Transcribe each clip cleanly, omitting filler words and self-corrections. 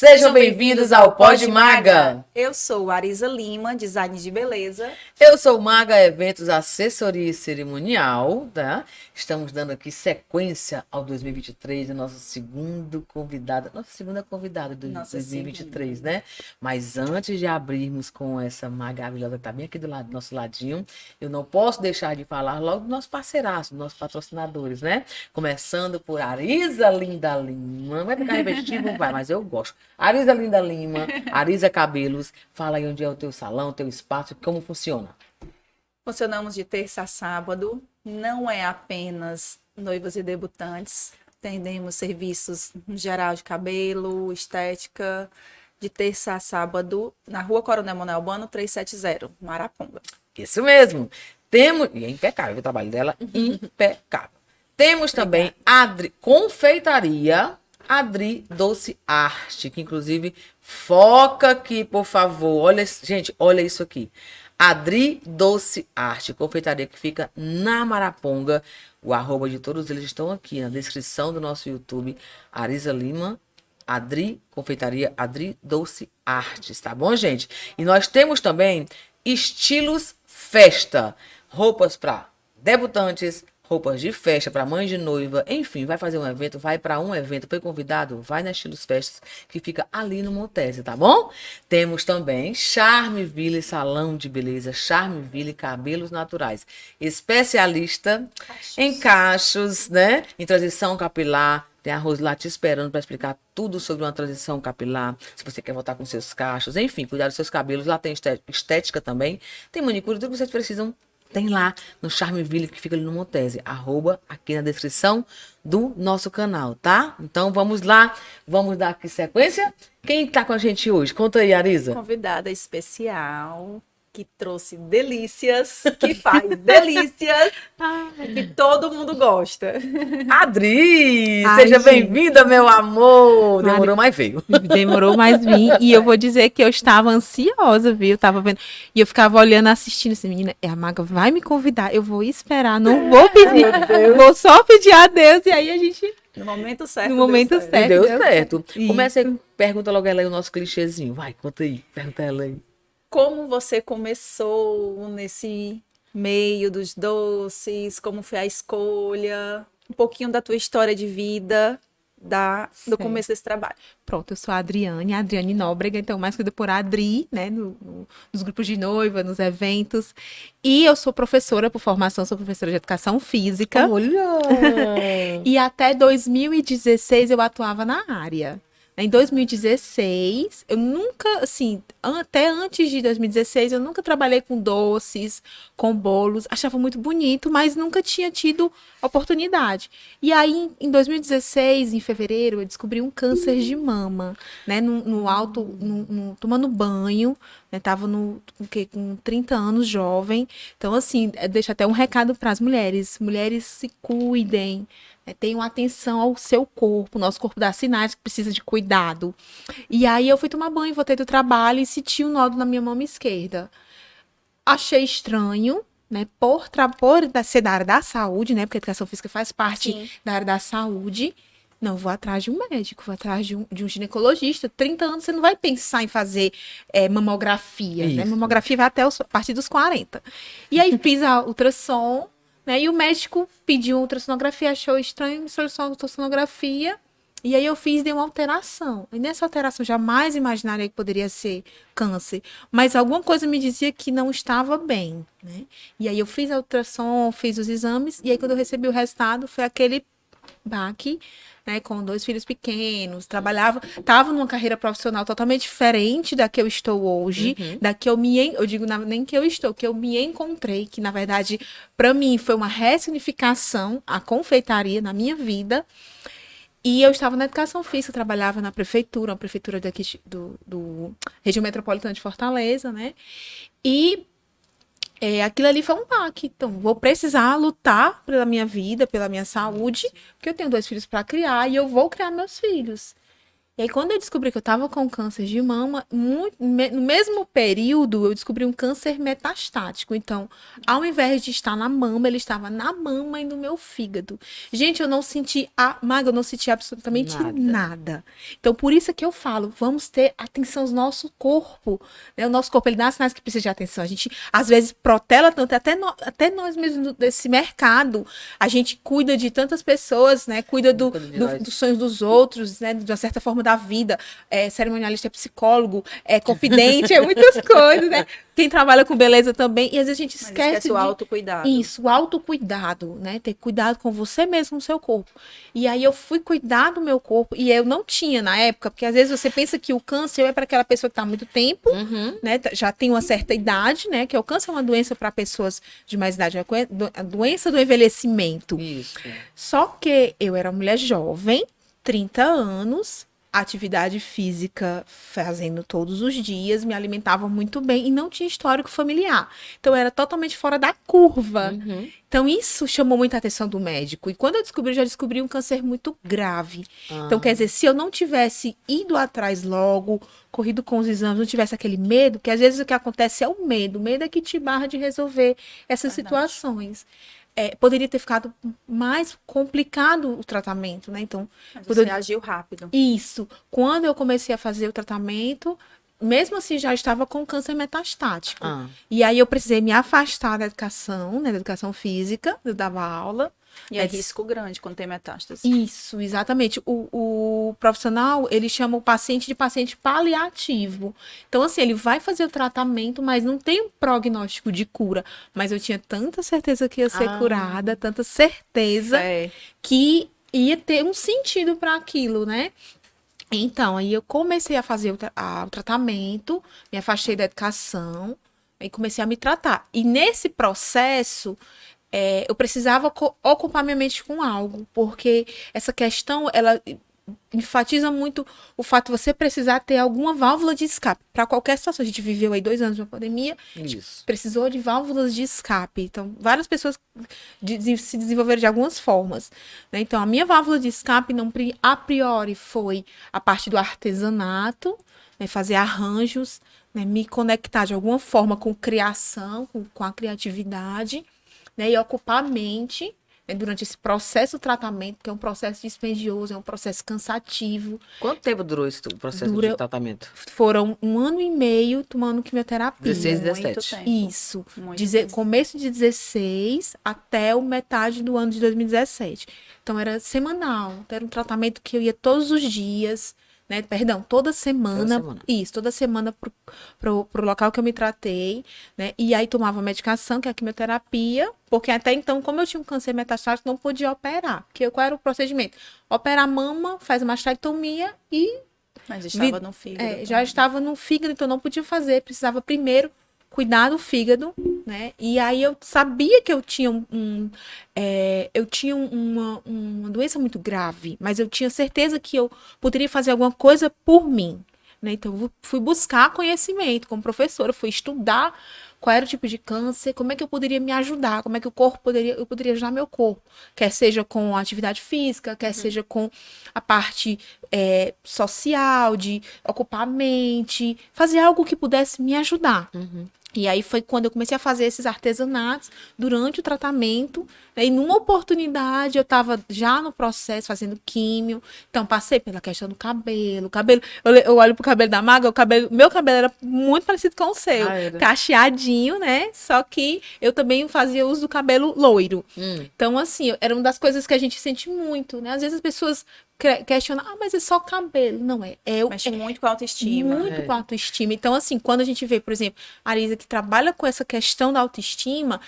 Sejam bem-vindos ao Pod Maga. Eu sou Arisa Lima, design de beleza. Eu sou Maga Eventos, assessoria e cerimonial, tá? Estamos dando aqui sequência ao 2023, nossa segunda convidada de 2023, né? Mas antes de abrirmos com essa maravilhosa que tá bem aqui do nosso ladinho, eu não posso deixar de falar logo do nosso parceiraço, dos nossos patrocinadores, né? Começando por Arisa Linda Lima. Vai ficar repetitivo? Não vai, mas eu gosto. Arisa Linda Lima, Arisa Cabelos, fala aí onde é o teu salão, o teu espaço, como funciona. Funcionamos de terça a sábado, não é apenas noivas e debutantes, atendemos serviços em geral de cabelo, estética, de terça a sábado, na Rua Coronel Manuel Bueno, 370, Maraponga. Isso mesmo. Temos, e é impecável o trabalho dela, impecável. Temos também confeitaria Adri Doce Arte, que inclusive foca aqui, por favor. Olha, gente, olha isso aqui. Adri Doce Arte, confeitaria que fica na Maraponga. O arroba de todos eles estão aqui na descrição do nosso YouTube. Arisa Lima, Adri, confeitaria Adri Doce Artes, tá bom, gente? E nós temos também estilos festa, roupas para debutantes, roupas de festa para mãe de noiva, enfim, vai fazer um evento, vai para um evento, foi convidado, vai na Estilos Festas, que fica ali no Montese, tá bom? Temos também Charmeville Salão de Beleza, Charmeville Cabelos Naturais, especialista em cachos, né? Em transição capilar. Tem a Rose lá te esperando para explicar tudo sobre uma transição capilar, se você quer voltar com seus cachos, enfim, cuidar dos seus cabelos. Lá tem estética também, tem manicure, tudo que vocês precisam tem lá no Charmeville, que fica ali no Montese, arroba aqui na descrição do nosso canal, tá? Então vamos lá, vamos dar aqui sequência. Quem tá com a gente hoje? Conta aí, Arisa. Convidada especial, que trouxe delícias, que faz delícias, que todo mundo gosta. Adri, seja bem-vinda, meu amor. Demorou, mas veio. Demorou, mas vim. E eu vou dizer que eu estava ansiosa, viu? Eu tava vendo. E eu ficava olhando, assistindo. Assim, menina, a Maga vai me convidar. Eu vou esperar, não vou pedir. Vou só pedir a Deus. E aí a gente... No momento certo. No momento certo. Deu certo. Começa aí, pergunta logo ela aí o nosso clichêzinho. Vai, conta aí. Pergunta ela aí. Como você começou nesse meio dos doces? Como foi a escolha? Um pouquinho da tua história de vida, do começo desse trabalho. Pronto, eu sou a Adriane Nóbrega, então mais conhecida por Adri, né, nos grupos de noiva, nos eventos. E eu sou professora por formação, sou professora de educação física. Olha! E até 2016 eu atuava na área. Em 2016, eu nunca, assim, até antes de 2016, eu nunca trabalhei com doces, com bolos. Achava muito bonito, mas nunca tinha tido oportunidade. E aí, em 2016, em fevereiro, eu descobri um câncer de mama, né? Tomando banho, né? Tava com 30 anos, jovem. Então, assim, deixa até um recado para as mulheres. Mulheres, se cuidem. Tenham atenção ao seu corpo, o nosso corpo dá sinais que precisa de cuidado. E aí eu fui tomar banho, voltei do trabalho e senti um nódulo na minha mama esquerda. Achei estranho, né, por ser da área da saúde, né, porque a educação física faz parte da área da saúde. Não, vou atrás de um médico, vou atrás de um ginecologista. 30 anos você não vai pensar em fazer mamografia, né? Mamografia vai até a partir dos 40. E aí fiz a ultrassom, né? E o médico pediu uma ultrassonografia, achou estranho, me solicitou uma ultrassonografia. E aí eu dei uma alteração. E nessa alteração, jamais imaginaria que poderia ser câncer. Mas alguma coisa me dizia que não estava bem, né? E aí eu fiz a ultrassom, fiz os exames. E aí quando eu recebi o resultado, foi aquele baque, né? Com 2 filhos pequenos, estava numa carreira profissional totalmente diferente da que eu estou hoje, da que eu digo nem que eu estou, que eu me encontrei, que na verdade, para mim, foi uma ressignificação a confeitaria na minha vida. E eu estava na educação física, trabalhava na prefeitura, uma prefeitura daqui do região metropolitana de Fortaleza, né? E aquilo ali foi um baque. Então, vou precisar lutar pela minha vida, pela minha saúde, porque eu tenho 2 filhos para criar e eu vou criar meus filhos. E aí, quando eu descobri que eu tava com câncer de mama, no mesmo período, eu descobri um câncer metastático. Então, ao invés de estar na mama, ele estava na mama e no meu fígado. Gente, eu não senti, Maga, eu não senti absolutamente nada. Então, por isso é que eu falo, vamos ter atenção ao nosso corpo. Né? O nosso corpo, ele dá sinais que precisa de atenção. A gente, às vezes, protela tanto, até nós mesmos desse mercado. A gente cuida de tantas pessoas, né? Cuida dos sonhos dos outros, né? De uma certa forma da vida. Cerimonialista é psicólogo, é confidente, é muitas coisas, né? Quem trabalha com beleza também. E às vezes a gente esquece o autocuidado. Isso, o autocuidado, né? Ter cuidado com você mesmo, no seu corpo. E aí eu fui cuidar do meu corpo e eu não tinha na época, porque às vezes você pensa que o câncer é para aquela pessoa que está há muito tempo, né? Já tem uma certa idade, né? Que o câncer é uma doença para pessoas de mais idade, a doença do envelhecimento. Isso. Só que eu era uma mulher jovem, 30 anos, atividade física fazendo todos os dias, me alimentava muito bem e não tinha histórico familiar. Então, eu era totalmente fora da curva. Então, isso chamou muita atenção do médico. E quando eu descobri, eu já descobri um câncer muito grave. Então, quer dizer, se eu não tivesse ido atrás logo, corrido com os exames, não tivesse aquele medo, que às vezes o que acontece é o medo. O medo é que te barra de resolver essas situações. Poderia ter ficado mais complicado o tratamento, né? Então, Mas você agiu rápido. Isso. Quando eu comecei a fazer o tratamento, mesmo assim já estava com câncer metastático. E aí eu precisei me afastar da educação, né? Da educação física, eu dava aula. E é risco grande quando tem metástase. Isso, exatamente. O profissional, ele chama o paciente de paciente paliativo. Então, assim, ele vai fazer o tratamento, mas não tem um prognóstico de cura. Mas eu tinha tanta certeza que ia ser curada, tanta certeza que ia ter um sentido para aquilo, né? Então, aí eu comecei a fazer o tratamento, me afastei da educação, aí comecei a me tratar. E nesse processo, eu precisava ocupar minha mente com algo, porque essa questão, ela enfatiza muito o fato de você precisar ter alguma válvula de escape para qualquer situação. A gente viveu aí 2 anos de uma pandemia, precisou de válvulas de escape. Então, várias pessoas se desenvolveram de algumas formas, né? Então, a minha válvula de escape, não, a priori, foi a parte do artesanato, né? Fazer arranjos, né? Me conectar de alguma forma com criação, com a criatividade, né? E ocupar a mente, né? Durante esse processo de tratamento, que é um processo dispendioso, é um processo cansativo. Quanto tempo durou esse processo de tratamento? Foram 1 ano e meio tomando quimioterapia. 16, 17. Isso. Começo de 16 até o metade do ano de 2017. Então, era semanal. Era um tratamento que eu ia todos os dias, né? Perdão, toda semana. Isso, toda semana pro local que eu me tratei, né? E aí tomava medicação, que é a quimioterapia, porque até então, como eu tinha um câncer metastático, não podia operar. Porque qual era o procedimento? Opera a mama, faz uma mastectomia e... Mas estava no fígado. Já estava no fígado, então não podia fazer. Precisava primeiro cuidar do fígado, né? E aí eu sabia que eu tinha uma doença muito grave, mas eu tinha certeza que eu poderia fazer alguma coisa por mim, né? Então eu fui buscar conhecimento como professora, fui estudar qual era o tipo de câncer, como é que eu poderia me ajudar, como é que eu poderia ajudar meu corpo, quer seja com atividade física, quer seja com a parte social, de ocupar a mente, fazer algo que pudesse me ajudar. E aí foi quando eu comecei a fazer esses artesanatos durante o tratamento, né? E numa oportunidade eu estava já no processo fazendo químio, então passei pela questão do cabelo, eu olho pro cabelo da Maga, meu cabelo era muito parecido com o seu, cacheadinho, né? Só que eu também fazia uso do cabelo loiro. Então, assim, era uma das coisas que a gente sente muito, né? Às vezes as pessoas questionam, mas é só cabelo. Não, mexe muito com a autoestima. Muito com a autoestima. Então, assim, quando a gente vê, por exemplo, a Arisa que trabalha com essa questão da autoestima,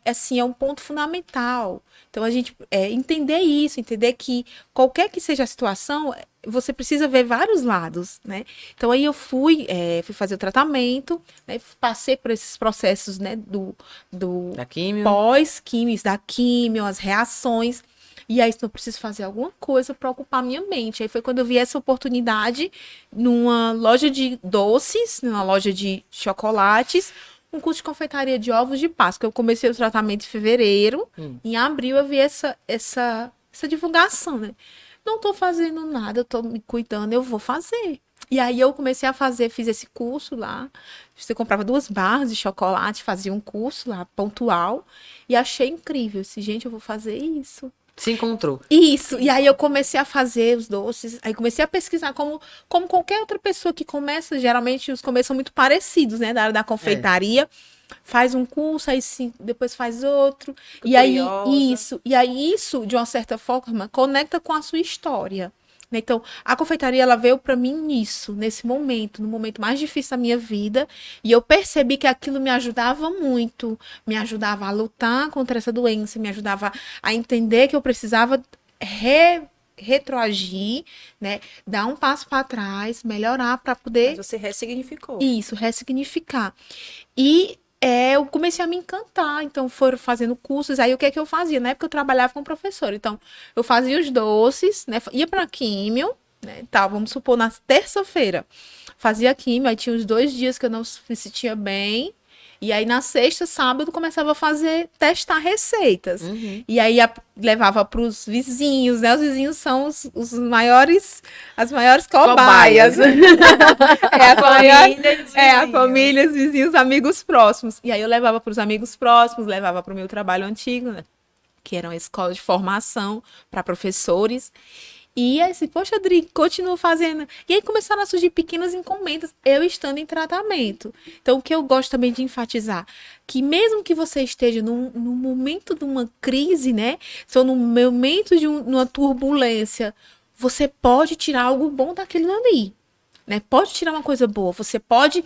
assim, é um ponto fundamental. Então, a gente entender isso, entender que qualquer que seja a situação, você precisa ver vários lados, né? Então, aí eu fui fazer o tratamento, né? Passei por esses processos, né? Da químio. Pós-químio, da químio, as reações. E aí, eu preciso fazer alguma coisa para ocupar minha mente. Aí foi quando eu vi essa oportunidade numa loja de doces, numa loja de chocolates, um curso de confeitaria de ovos de Páscoa. Eu comecei o tratamento em fevereiro. Em abril eu vi essa divulgação, né? não tô fazendo nada, eu tô me cuidando, eu vou fazer. E aí eu comecei a fazer, fiz esse curso lá. Você comprava 2 barras de chocolate, fazia um curso lá, pontual. E achei incrível. Disse, gente, eu vou fazer isso. Se encontrou. Isso. E aí eu comecei a fazer os doces. Aí comecei a pesquisar como qualquer outra pessoa que começa. Geralmente os começos são muito parecidos, né? Da área da confeitaria. Faz um curso, aí sim, depois faz outro. Fico E aí curiosa. isso, de uma certa forma, conecta com a sua história. Né? Então, a confeitaria, ela veio para mim nisso, nesse momento, no momento mais difícil da minha vida, e eu percebi que aquilo me ajudava muito, me ajudava a lutar contra essa doença, me ajudava a entender que eu precisava retroagir, né? Dar um passo para trás, melhorar para poder Mas você ressignificou. isso, ressignificar. E eu comecei a me encantar, então foram fazendo cursos, aí o que é que eu fazia? Na época eu trabalhava como professora, então eu fazia os doces, né? Ia pra químio, né? Tá, vamos supor, na terça-feira, fazia químio, aí tinha os 2 dias que eu não me sentia bem, e aí na sexta, sábado, começava a testar receitas. E aí levava para os vizinhos, né? Os vizinhos são os maiores, as maiores cobaias. A família, os vizinhos, amigos próximos. E aí eu levava para os amigos próximos, levava para o meu trabalho antigo, né? Que era uma escola de formação para professores. E assim, poxa, Adri, continuo fazendo. E aí começaram a surgir pequenas encomendas, eu estando em tratamento. Então, o que eu gosto também de enfatizar, que mesmo que você esteja num momento de uma crise, né? Ou num momento de uma turbulência, você pode tirar algo bom daquilo ali. Né? Pode tirar uma coisa boa, você pode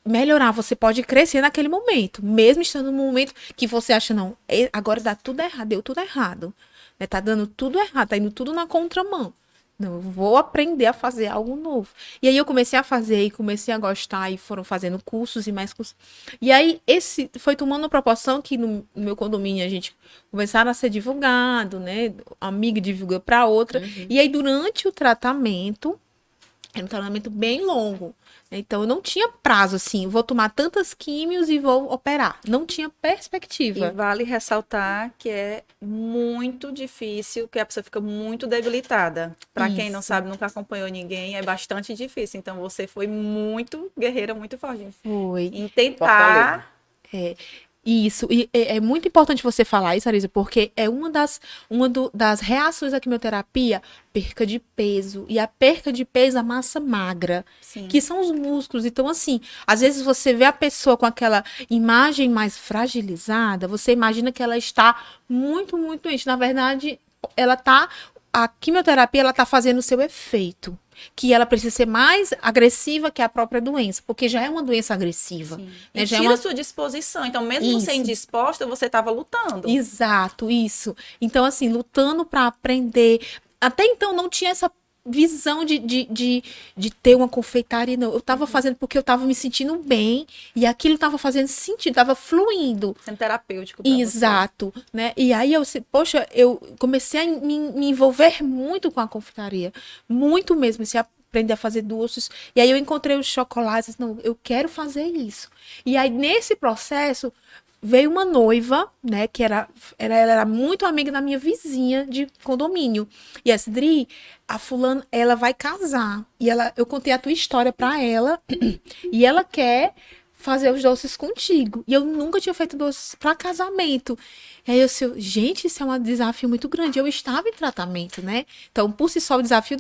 melhorar, você pode crescer naquele momento, mesmo estando num momento que você acha, não, agora dá tudo errado, deu tudo errado, né? Tá dando tudo errado, tá indo tudo na contramão. Não, eu vou aprender a fazer algo novo. E aí eu comecei a fazer e comecei a gostar e foram fazendo cursos e mais cursos. E aí esse foi tomando uma proporção que no meu condomínio a gente começaram a ser divulgado, né? Amiga divulga para outra. E aí durante o tratamento, era um tratamento bem longo. Então, eu não tinha prazo, assim, vou tomar tantas químios e vou operar. Não tinha E perspectiva. vale ressaltar que é muito difícil, que a pessoa fica muito debilitada. Para quem não Isso. sabe, nunca acompanhou ninguém, é bastante difícil. Então, você foi muito guerreira, muito forte Foi. em tentar. Isso, e é muito importante você falar isso, Arisa, porque é das reações da quimioterapia, perca de peso, e a perca de peso, a massa magra, Sim. que são os músculos. Então, assim, às vezes você vê a pessoa com aquela imagem mais fragilizada, você imagina que ela está muito, muito doente. Na verdade, a quimioterapia, ela tá fazendo o seu efeito. Que ela precisa ser mais agressiva que a própria doença, porque já é uma doença agressiva. Sim. Né? E Já tira é uma... a sua disposição. Então, mesmo Isso. você indisposta, você estava lutando. Exato, isso. Então, assim, lutando para aprender. Até então, não tinha essa visão de ter uma confeitaria, não. Eu tava fazendo porque eu tava me sentindo bem e aquilo tava fazendo sentido, tava fluindo. Sendo terapêutico pra você. Exato, né? E aí poxa, eu comecei a me envolver muito com a confeitaria, muito mesmo, comecei a aprender a fazer doces. E aí eu encontrei os chocolates, não, eu quero fazer isso. E aí nesse processo veio uma noiva, né, que ela era muito amiga da minha vizinha de condomínio. E a Dri, a fulana, ela vai casar. E eu contei a tua história pra ela e ela quer fazer os doces contigo. E eu nunca tinha feito doces para casamento. E aí gente, isso é um desafio muito grande. Eu estava em tratamento, né? Então, por si só, o desafio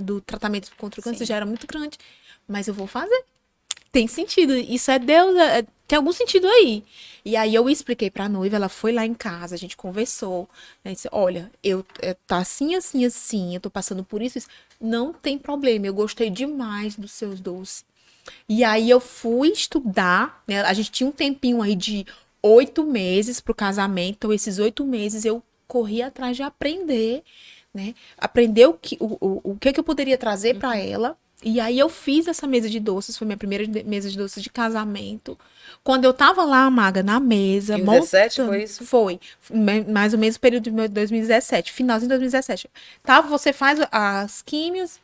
do tratamento contra o câncer já era muito grande. Mas eu vou fazer. Tem sentido. Isso é Deus, tem algum sentido aí. E aí eu expliquei pra noiva, ela foi lá em casa, a gente conversou. Né, disse, olha, tá assim, assim, assim, eu tô passando por isso. Não tem problema, eu gostei demais dos seus doces. E aí eu fui estudar, né? A gente tinha um tempinho aí de 8 meses pro casamento. Então, esses 8 meses eu corri atrás de aprender, né? Aprender o que eu poderia trazer para ela. E aí eu fiz essa mesa de doces, foi minha primeira mesa de doces de casamento. Quando eu tava lá, Maga, na mesa, Em 2017 foi isso? Foi, mais ou menos o período de 2017, finalzinho de 2017. Você faz as químios,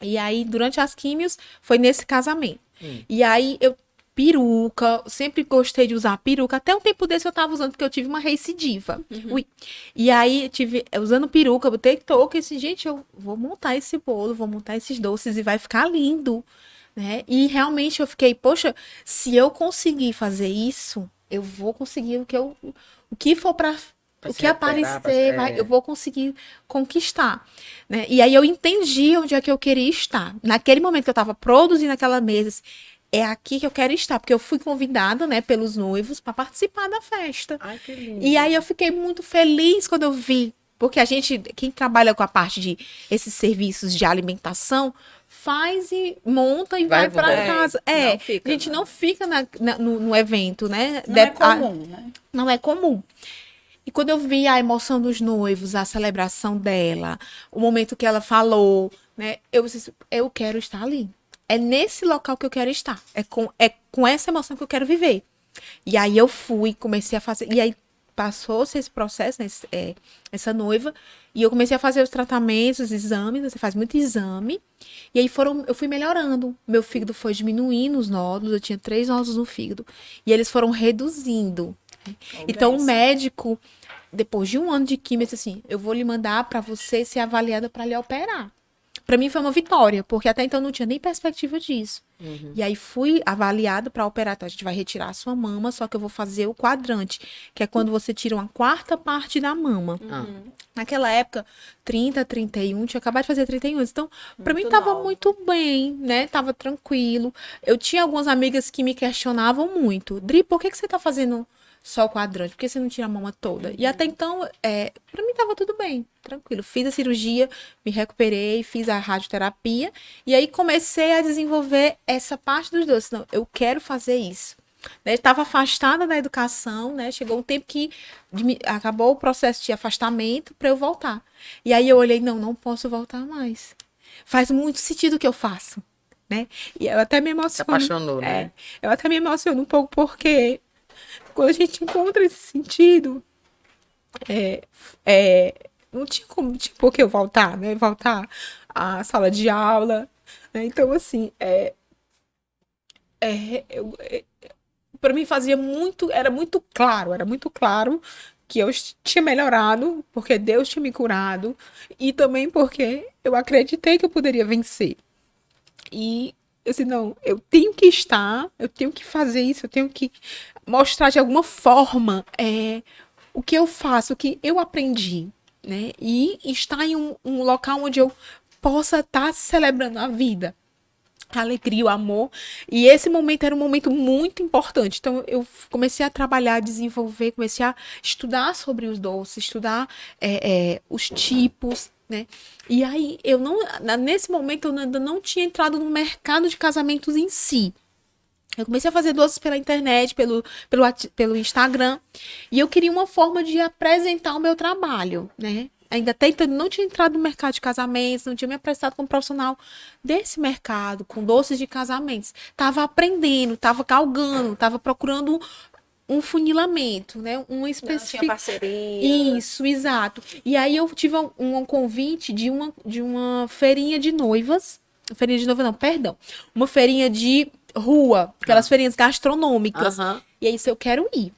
e aí durante as químios foi nesse casamento. E aí eu peruca, sempre gostei de usar peruca. Até um tempo desse eu tava usando, porque eu tive uma recidiva. Ui. E aí, usando peruca, botei touca e assim, gente, eu vou montar esse bolo, vou montar esses doces e vai ficar lindo, né? E realmente eu fiquei, poxa, se eu conseguir fazer isso, eu vou conseguir o que for para o que aparecer, eu vou conseguir conquistar, né? E aí eu entendi onde é que eu queria estar. Naquele momento que eu estava produzindo aquela mesa, assim, é aqui que eu quero estar, porque eu fui convidada, né, pelos noivos para participar da festa. Ai, que lindo. E aí eu fiquei muito feliz quando eu vi, porque quem trabalha com a parte de esses serviços de alimentação, faz e monta e vai para casa. A gente não fica no evento, né? Não é comum, né? Não é comum. E quando eu vi a emoção dos noivos, a celebração dela, o momento que ela falou, né? Eu disse, eu quero estar ali. É nesse local que eu quero estar. É com essa emoção que eu quero viver. E aí eu fui, comecei a fazer. E aí passou-se esse processo, né? Essa noiva. E eu comecei a fazer os tratamentos, os exames. Você faz muito exame. E aí eu fui melhorando. Meu fígado foi diminuindo os nódulos. Eu tinha 3 nódulos no fígado. E eles foram reduzindo. Então o médico, depois de 1 ano de quimio, disse assim, eu vou lhe mandar para você ser avaliada para lhe operar. Para mim foi uma vitória, porque até então não tinha nem perspectiva disso. E aí fui avaliada para operar. Então, a gente vai retirar a sua mama, só que eu vou fazer o quadrante, que é quando você tira uma 4ª parte da mama. Naquela época, 30, 31, tinha acabado de fazer 31. Então, para mim tava muito bem, né? Tava tranquilo. Eu tinha algumas amigas que me questionavam muito. Dri, por que você tá fazendo só o quadrante? Por que você não tira a mama toda? E até então, pra mim tava tudo bem, tranquilo. Fiz a cirurgia, me recuperei, fiz a radioterapia. E aí comecei a desenvolver essa parte dos doces. Não, eu quero fazer isso. Né? Estava afastada da educação, né? Chegou um tempo que acabou o processo de afastamento para eu voltar. E aí eu olhei, não posso voltar mais. Faz muito sentido o que eu faço, né? E eu até me emociono. Se apaixonou, né? Eu até me emociono um pouco porque quando a gente encontra esse sentido, não tinha por que eu voltar, né? Voltar à sala de aula, né? Então, assim, para mim era muito claro que eu tinha melhorado, porque Deus tinha me curado, e também porque eu acreditei que eu poderia vencer. E eu disse, não, eu tenho que estar, eu tenho que fazer isso, eu tenho que mostrar de alguma forma o que eu faço, o que eu aprendi, né? E estar em um local onde eu possa estar celebrando a vida, a alegria, o amor. E esse momento era um momento muito importante. Então, eu comecei a trabalhar, desenvolver, comecei a estudar sobre os doces, estudar os tipos, né? E aí, nesse momento, eu ainda não tinha entrado no mercado de casamentos em si. Eu comecei a fazer doces pela internet, pelo Instagram. E eu queria uma forma de apresentar o meu trabalho, né? Ainda até então, não tinha entrado no mercado de casamentos, não tinha me apresentado como profissional desse mercado, com doces de casamentos. Tava aprendendo, tava galgando, tava procurando um funilamento, né? Um específico. Tinha parceria. Isso, exato. E aí eu tive um convite de uma feirinha de noivas. Feirinha de noiva, não, perdão. Uma feirinha de rua, aquelas feirinhas gastronômicas. E aí, se eu quero ir.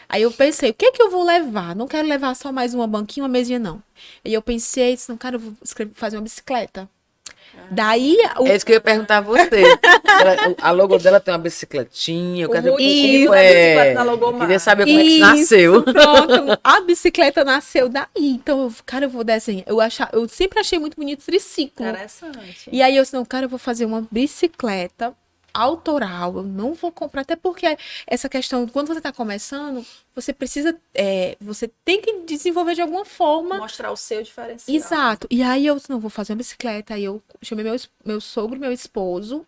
Aí eu pensei, o que é que eu vou levar? Não quero levar só mais uma banquinha, uma mesinha, não. Aí eu pensei, não, cara, eu vou fazer uma bicicleta. Daí... É isso que eu ia perguntar a você. A logo dela tem uma bicicletinha. Eu quero saber bicicleta na logomarca. Queria saber como é que isso nasceu. Pronto, a bicicleta nasceu daí. Então, eu vou desenhar. Eu sempre achei muito bonito o triciclo. Interessante. E aí eu disse, não, cara, eu vou fazer uma bicicleta autoral, eu não vou comprar, até porque essa questão, quando você está começando, você precisa, você tem que desenvolver de alguma forma. Mostrar o seu diferencial. Exato. E aí eu disse, não, vou fazer uma bicicleta. Aí eu chamei meu sogro, meu esposo,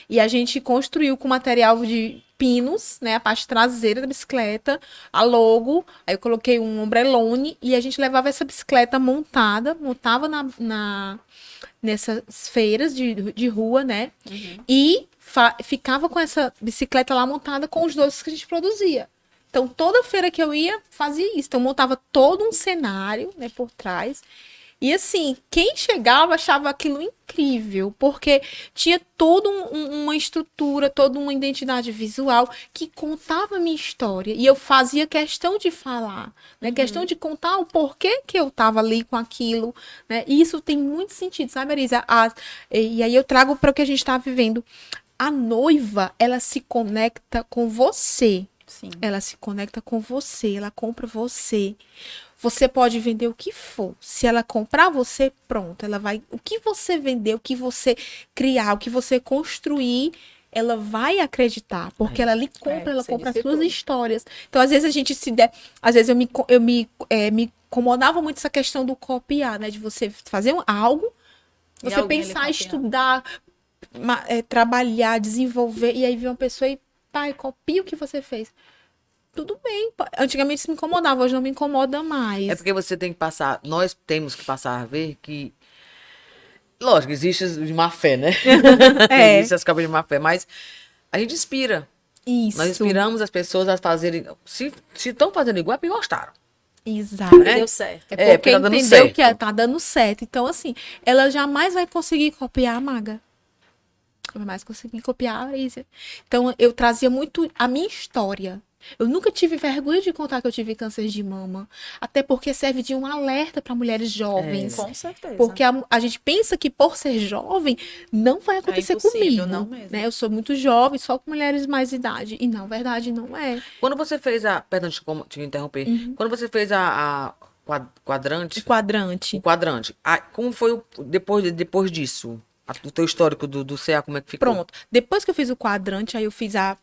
e a gente construiu com material de pinos, né, a parte traseira da bicicleta, a logo, aí eu coloquei um ombrelone, e a gente levava essa bicicleta montava nessas feiras de rua, né, e ficava com essa bicicleta lá montada com os doces que a gente produzia. Então, toda feira que eu ia, fazia isso. Então, eu montava todo um cenário, né, por trás. E assim, quem chegava achava aquilo incrível, porque tinha toda uma estrutura, toda uma identidade visual que contava a minha história. E eu fazia questão de falar, né? Questão de contar o porquê que eu estava ali com aquilo, né? E isso tem muito sentido, sabe, Marisa? E aí eu trago para o que a gente está vivendo. A noiva, ela se conecta com você. Sim. Ela se conecta com você, ela compra você. Você pode vender o que for. Se ela comprar você, pronto. Ela vai. O que você vender, o que você criar, o que você construir, ela vai acreditar. Porque ela lhe compra, ela você compra as disse suas tudo. histórias. Então, às vezes, a gente se der. Às vezes me incomodava muito essa questão do copiar, né? De você fazer algo, E você alguém lhe pensar, copiar. estudar, trabalhar, desenvolver, e aí vem uma pessoa e, pai, copia o que você fez. Tudo bem. Antigamente isso me incomodava, hoje não me incomoda mais. É porque você tem que passar, nós temos que passar a ver que, lógico, existe as de má fé, né? É. Existe as cabras de má fé, mas a gente inspira. Isso. Nós inspiramos as pessoas a fazerem, se estão fazendo igual, é porque gostaram. Exato. Né? Deu certo. É É, porque porque tá dando entendeu certo. que tá dando certo. Então, assim, ela jamais vai conseguir copiar a Maga. Ela jamais conseguir copiar a Arísia. Então, eu trazia muito a minha história. Eu nunca tive vergonha de contar que eu tive câncer de mama. Até porque serve de um alerta para mulheres jovens. Com certeza. Porque a gente pensa que por ser jovem não vai acontecer impossível, comigo. não mesmo. Né? Eu sou muito jovem, só com mulheres mais idade. E na verdade não é. Quando você fez perdão, te interromper. Quando você fez a quadrante, O quadrante. o quadrante, como foi depois disso? O teu histórico do CA, como é que ficou? Pronto. Depois que eu fiz o quadrante, aí eu fiz a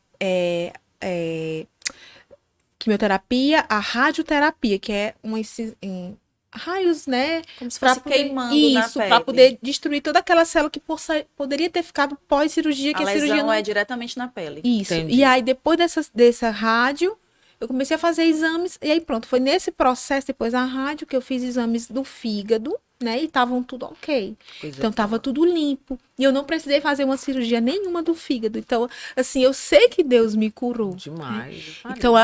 quimioterapia, a radioterapia, que é raios, né? Como se Pra fosse poder- queimando na Isso, pele. para poder destruir toda aquela célula que poderia ter ficado pós-cirurgia, que A a cirurgia lesão não é diretamente na pele. Isso. Entendi. E aí, depois dessa rádio, eu comecei a fazer exames. E aí, pronto, foi nesse processo, depois da rádio, que eu fiz exames do fígado, né? E estavam tudo ok. Coisa Então, tava boa. tudo limpo. E eu não precisei fazer uma cirurgia nenhuma do fígado. Então, assim, eu sei que Deus me curou. Demais. eu falei. Então,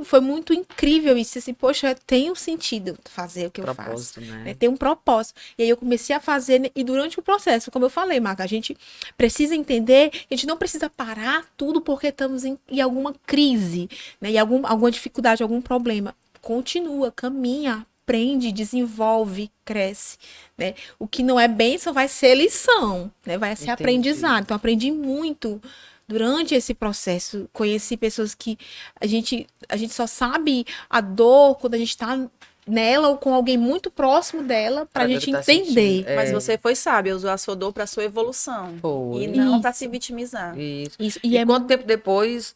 foi muito incrível isso. Assim, poxa, tem um sentido fazer o que eu faço. Propósito, né? Tem um propósito. E aí eu comecei a fazer, né, e durante o processo, como eu falei, Marca, a gente precisa entender que a gente não precisa parar tudo porque estamos em alguma crise, né, em alguma dificuldade, algum problema. Continua, caminha, aprende, desenvolve, cresce, né? O que não é bênção vai ser lição, né? Vai ser Entendi. aprendizado. Então, aprendi muito durante esse processo. Conheci pessoas que a gente só sabe a dor quando a gente está nela ou com alguém muito próximo dela para a Pra ver o gente que tá entender. sentindo. Mas você foi sábia, usou a sua dor para sua evolução. Foi. E não para Isso. se vitimizar. Isso. Isso. E, é quanto tempo depois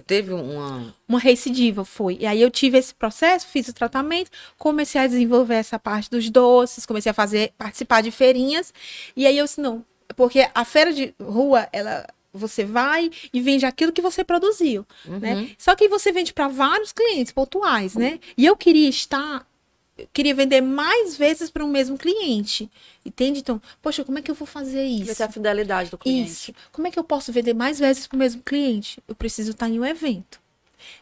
teve uma... uma recidiva, foi. E aí eu tive esse processo, fiz o tratamento, comecei a desenvolver essa parte dos doces, comecei a participar de feirinhas. E aí eu disse, não, porque a feira de rua, você vai e vende aquilo que você produziu, né? Só que você vende para vários clientes pontuais, né? E eu queria vender mais vezes para um mesmo cliente, entende? Então, poxa, como é que eu vou fazer Vai isso? ter a fidelidade do cliente. Isso. Como é que eu posso vender mais vezes para o mesmo cliente? Eu preciso estar em um evento.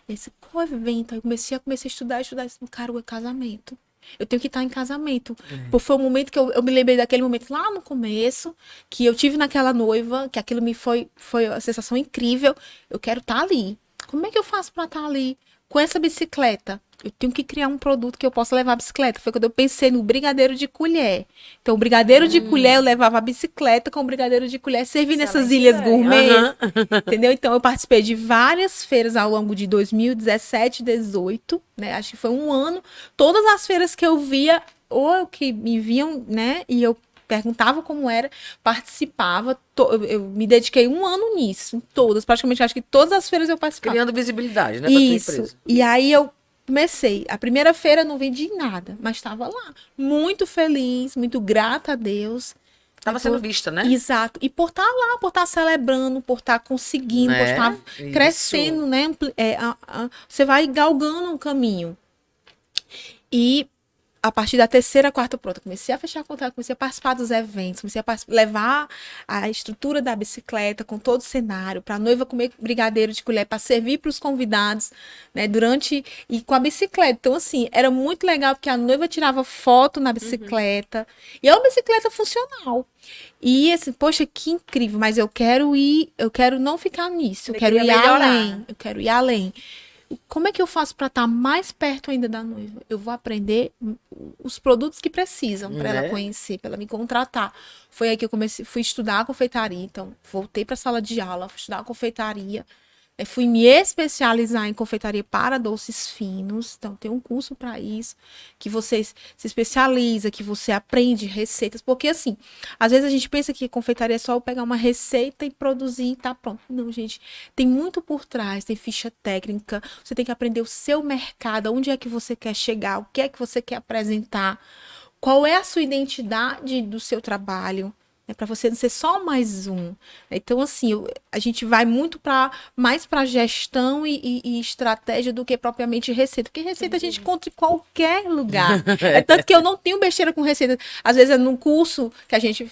Esse qual evento? Aí eu comecei a estudar. Cara, é casamento. Eu tenho que estar em casamento. Porque foi o momento que eu me lembrei daquele momento lá no começo, que eu tive naquela noiva, que aquilo me foi uma sensação incrível. Eu quero estar ali. Como é que eu faço para estar ali? Com essa bicicleta. Eu tenho que criar um produto que eu possa levar a bicicleta. Foi quando eu pensei no brigadeiro de colher. Então, o brigadeiro de colher, eu levava a bicicleta com o brigadeiro de colher, servindo nessas Excelente ilhas ideia. gourmet. Entendeu? Então, eu participei de várias feiras ao longo de 2017 e 2018, né? Acho que foi um ano. Todas as feiras que eu via, ou que me viam, né? E eu perguntava como era, participava. Eu me dediquei um ano nisso, em todas. Praticamente, acho que todas as feiras eu participava. Criando visibilidade, né? Pra tua Isso. empresa. E aí eu comecei. A primeira feira eu não vendi nada, mas estava lá. Muito feliz, muito grata a Deus. Tava sendo vista, né? Exato. E por estar lá, por estar celebrando, por estar conseguindo, por Né? estar Isso. crescendo, né? Você vai galgando um caminho. E a partir da terceira, quarta pronta, comecei a fechar contrato, comecei a participar dos eventos, comecei a levar a estrutura da bicicleta com todo o cenário, para a noiva comer brigadeiro de colher, para servir para os convidados, né, e com a bicicleta. Então, assim, era muito legal, porque a noiva tirava foto na bicicleta, e é uma bicicleta funcional. E assim, poxa, que incrível, mas eu quero não ficar nisso, eu quero ir além, eu quero ir além. Como é que eu faço para estar mais perto ainda da noiva? Eu vou aprender os produtos que precisam para ela conhecer, para ela me contratar. Foi aí que eu fui estudar a confeitaria. Então, voltei para a sala de aula, fui estudar a confeitaria. Fui me especializar em confeitaria para doces finos. Então, tem um curso para isso, que você se especializa, que você aprende receitas. Porque, assim, às vezes a gente pensa que confeitaria é só eu pegar uma receita e produzir e tá pronto. Não, gente, tem muito por trás, tem ficha técnica. Você tem que aprender o seu mercado, onde é que você quer chegar, o que é que você quer apresentar, qual é a sua identidade do seu trabalho. Para você não ser só mais um. Então, assim, a gente vai muito mais para gestão e estratégia do que propriamente receita. Porque receita a gente encontra em qualquer lugar. É tanto que eu não tenho besteira com receita. Às vezes, no curso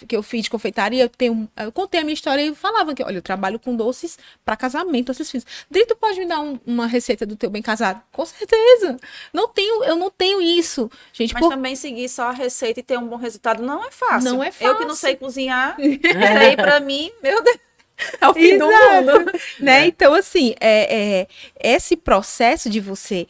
que eu fiz de confeitaria, eu contei a minha história e falava que, olha, eu trabalho com doces para casamento, doces finos. Drito, pode me dar uma receita do teu bem casado? Com certeza. Eu não tenho isso. Gente, mas também seguir só a receita e ter um bom resultado não é fácil. Não é fácil. Eu que não sei cozinhar, isso aí pra mim, meu Deus, é o fim do mundo. Né? Então, assim, esse processo de você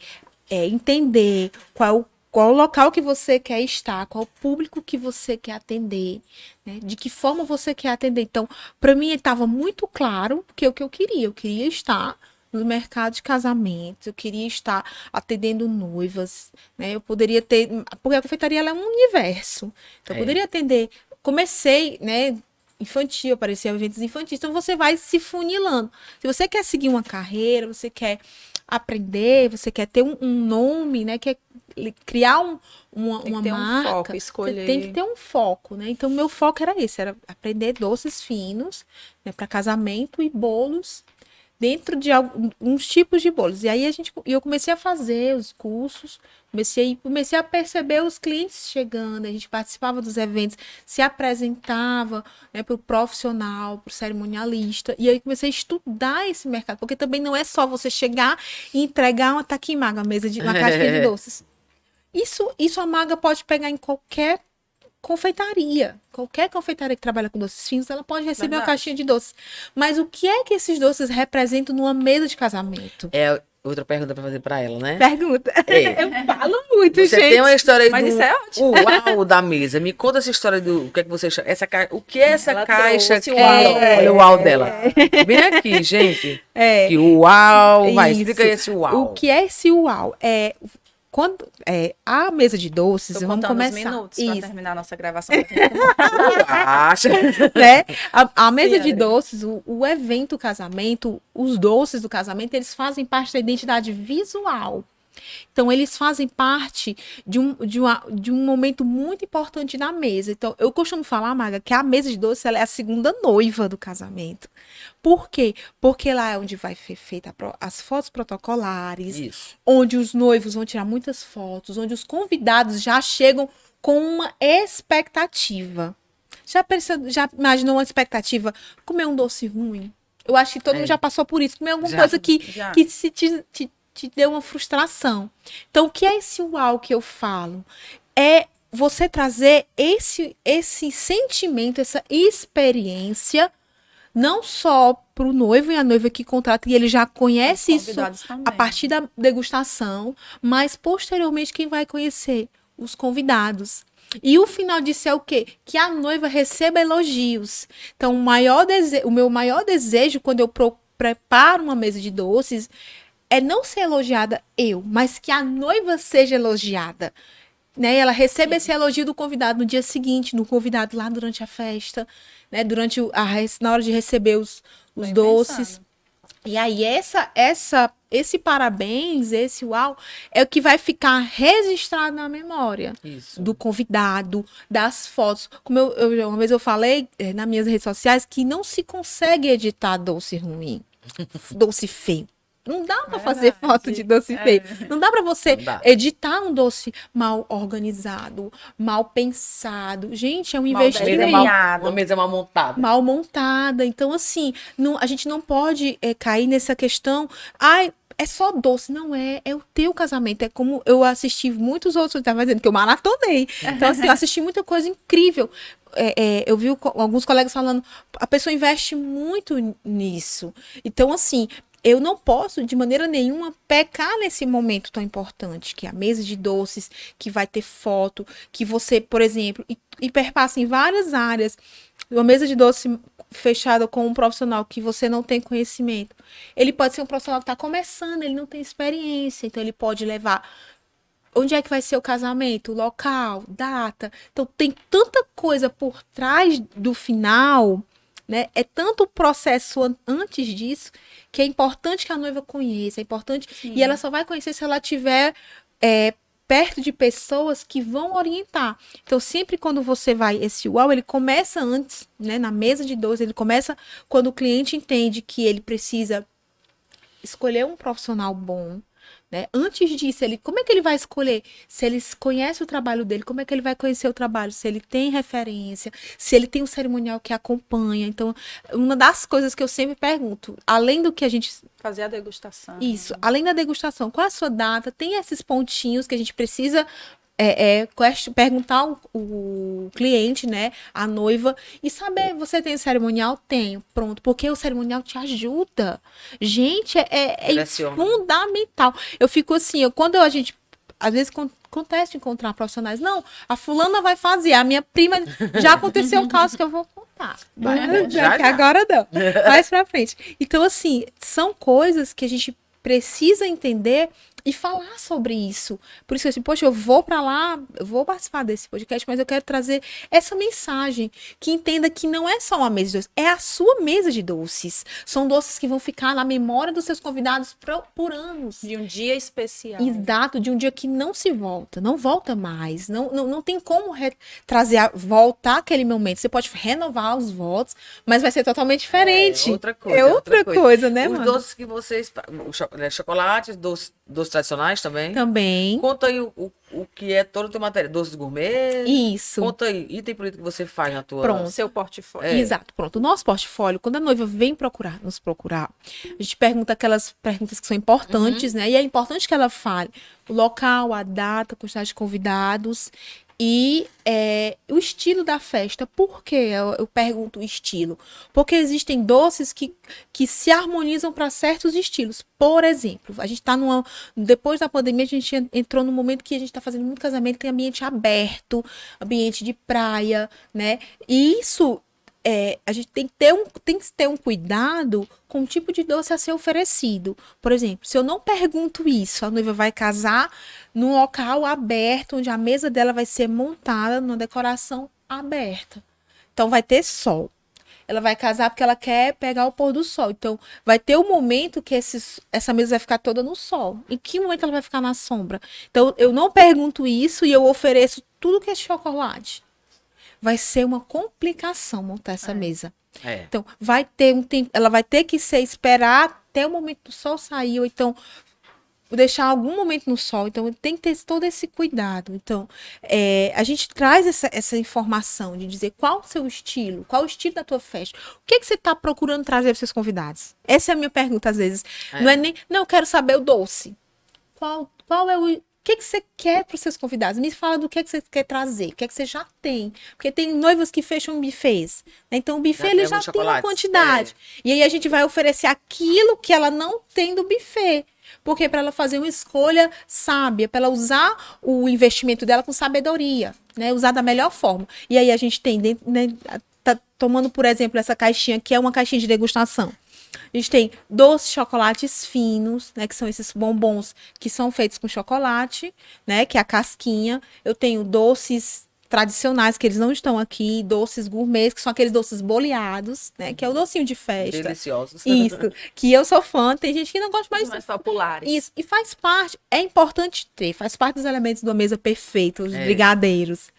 entender qual o local que você quer estar, qual o público que você quer atender, né? De que forma você quer atender. Então, para mim, estava muito claro que o que eu queria estar no mercado de casamentos, eu queria estar atendendo noivas, né? Eu poderia ter, porque a confeitaria ela é um universo, então eu poderia atender. Comecei, né, infantil, aparecia em eventos infantis, então você vai se funilando. Se você quer seguir uma carreira, você quer aprender, você quer ter um nome, né, quer criar uma marca, um foco, escolher. Você tem que ter um foco, né? Então, meu foco era esse, era aprender doces finos, né, para casamento e bolos, dentro de alguns tipos de bolos. E aí eu comecei a fazer os cursos, comecei a perceber os clientes chegando, a gente participava dos eventos, se apresentava, né, para o profissional, para o cerimonialista, e aí comecei a estudar esse mercado, porque também não é só você chegar e entregar uma taquimaga, uma caixinha de doces. Isso a maga pode pegar em qualquer confeitaria. Qualquer confeitaria que trabalha com doces finos, ela pode receber uma caixinha de doces. Mas o que é que esses doces representam numa mesa de casamento? É outra pergunta pra fazer pra ela, né? Pergunta. Eu falo muito, você gente. Tem uma história aí mas isso é ótimo. Uau da mesa. Me conta essa história do o que é que você chama. O que é essa ela caixa aqui? Olha o uau dela. Vem aqui, gente. Que uau. Vai, explica aí esse uau. O que é esse uau? Quando a mesa de doces, vamos começar. Os minutos para terminar a nossa gravação. Acha? Né? A mesa de doces, o evento casamento, os doces do casamento, eles fazem parte da identidade visual. Então, eles fazem parte de um momento muito importante na mesa. Então, eu costumo falar, Maga, que a mesa de doces ela é a segunda noiva do casamento. Por quê? Porque lá é onde vai ser feita as fotos protocolares, Isso. onde os noivos vão tirar muitas fotos, onde os convidados já chegam com uma expectativa. Já imaginou uma expectativa? Comer um doce ruim? Eu acho que todo mundo já passou por isso. Comer alguma coisa que se te deu uma frustração. Então, o que é esse uau que eu falo? É você trazer esse sentimento, essa experiência, não só para o noivo e a noiva que contrata, e ele já conhece isso a partir da degustação, mas posteriormente quem vai conhecer? Os convidados. E o final disso é o quê? Que a noiva receba elogios. Então, o meu maior desejo quando eu preparo uma mesa de doces é não ser elogiada mas que a noiva seja elogiada. Né? Ela recebe esse elogio do convidado no dia seguinte, no convidado lá durante a festa, né? Na hora de receber os doces. Pensado. E aí, esse parabéns, esse uau, é o que vai ficar registrado na memória do convidado, das fotos. Como uma vez eu falei nas minhas redes sociais que não se consegue editar doce ruim, doce feio. Não dá para fazer foto de doce feio. Não dá para você Não dá. editar um doce mal organizado, mal pensado. Gente, é um Mal investimento desenhado. Uma mesa mal montada. mal montada. Então, assim, a gente não pode cair nessa questão. Ai, é só doce. Não é. É o teu casamento. É como eu assisti muitos outros. Eu estava dizendo que eu maratonei. Então, assim, eu assisti muita coisa incrível. Eu vi alguns colegas falando, a pessoa investe muito nisso. Então, assim, eu não posso, de maneira nenhuma, pecar nesse momento tão importante, que é a mesa de doces, que vai ter foto, que você, por exemplo, e perpassa em várias áreas. Uma mesa de doce fechada com um profissional que você não tem conhecimento. Ele pode ser um profissional que está começando, ele não tem experiência, então ele pode levar. Onde é que vai ser o casamento? Local, data. Então, tem tanta coisa por trás do final, né? É tanto o processo antes disso, que é importante que a noiva conheça, é importante. Sim. E ela só vai conhecer se ela tiver perto de pessoas que vão orientar. Então, sempre quando você vai, esse UAU, ele começa antes, né? Na mesa de doce, ele começa quando o cliente entende que ele precisa escolher um profissional bom, né? Antes disso, como é que ele vai escolher? Se ele conhece o trabalho dele, como é que ele vai conhecer o trabalho? Se ele tem referência, se ele tem um cerimonial que acompanha. Então, uma das coisas que eu sempre pergunto, além do que a gente... Fazer a degustação. Isso, além da degustação, qual é a sua data? Tem esses pontinhos que a gente precisa... perguntar o cliente, né, a noiva, e saber, você tem cerimonial? Tenho, pronto, porque o cerimonial te ajuda. Gente, é Direciona. fundamental. Eu fico assim, quando a gente, às vezes, acontece de encontrar profissionais, não, a fulana vai fazer, a minha prima, já aconteceu um caso que eu vou contar. Já. Agora não, mais pra frente. Então, assim, são coisas que a gente precisa entender e falar sobre isso. Por isso, assim, poxa, eu vou para lá, eu vou participar desse podcast, mas eu quero trazer essa mensagem, que entenda que não é só uma mesa de doces, é a sua mesa de doces. São doces que vão ficar na memória dos seus convidados por anos. De um dia especial. Exato, de um dia que não se volta, não volta mais, não tem como voltar aquele momento. Você pode renovar os votos, mas vai ser totalmente diferente. Outra coisa. É outra coisa, né, Os mano? doces que vocês... Chocolates, doces tradicionais também. Também. Conta aí o que é todo o teu material. Doces gourmet. Isso. Conta aí, item por item que você faz na tua... Pronto. Seu portfólio. Exato, pronto. O nosso portfólio, quando a noiva vem nos procurar, a gente pergunta aquelas perguntas que são importantes, né? E é importante que ela fale o local, a data, a quantidade de convidados e o estilo da festa. Por que eu pergunto o estilo? Porque existem doces que se harmonizam para certos estilos. Por exemplo, a gente está depois da pandemia, a gente entrou num momento que a gente está fazendo muito casamento, tem ambiente aberto, ambiente de praia, né? E isso a gente tem que ter um cuidado com o tipo de doce a ser oferecido. Por exemplo, se eu não pergunto isso, a noiva vai casar num local aberto, onde a mesa dela vai ser montada numa decoração aberta. Então, vai ter sol. Ela vai casar porque ela quer pegar o pôr do sol. Então, vai ter um momento que essa mesa vai ficar toda no sol. Em que momento ela vai ficar na sombra? Então, eu não pergunto isso e eu ofereço tudo que é chocolate. Vai ser uma complicação montar essa mesa. Então, vai ter um tempo, ela vai ter que esperar até o momento do sol sair, ou então deixar algum momento no sol. Então, tem que ter todo esse cuidado. Então, a gente traz essa informação de dizer qual o seu estilo, qual o estilo da tua festa. O que você está procurando trazer para os seus convidados? Essa é a minha pergunta, às vezes. Não é nem, não, eu quero saber o doce. Qual é o que você quer para os seus convidados? Me fala do que você quer trazer, o que você já tem. Porque tem noivas que fecham buffets, né? Então, o buffet ele já tem uma quantidade. E aí a gente vai oferecer aquilo que ela não tem do buffet. Porque para ela fazer uma escolha sábia, para ela usar o investimento dela com sabedoria, né? Usar da melhor forma. E aí a gente tem, né, tá tomando, por exemplo, essa caixinha, que é uma caixinha de degustação. A gente tem doces chocolates finos, né, que são esses bombons que são feitos com chocolate, né, que é a casquinha. Eu tenho doces tradicionais, que eles não estão aqui, doces gourmets, que são aqueles doces boleados, né, que é o docinho de festa. Deliciosos. Isso, que eu sou fã, tem gente que não gosta mais. Os mais populares. Isso, e faz parte, é importante ter, faz parte dos elementos de uma mesa perfeita, os brigadeiros.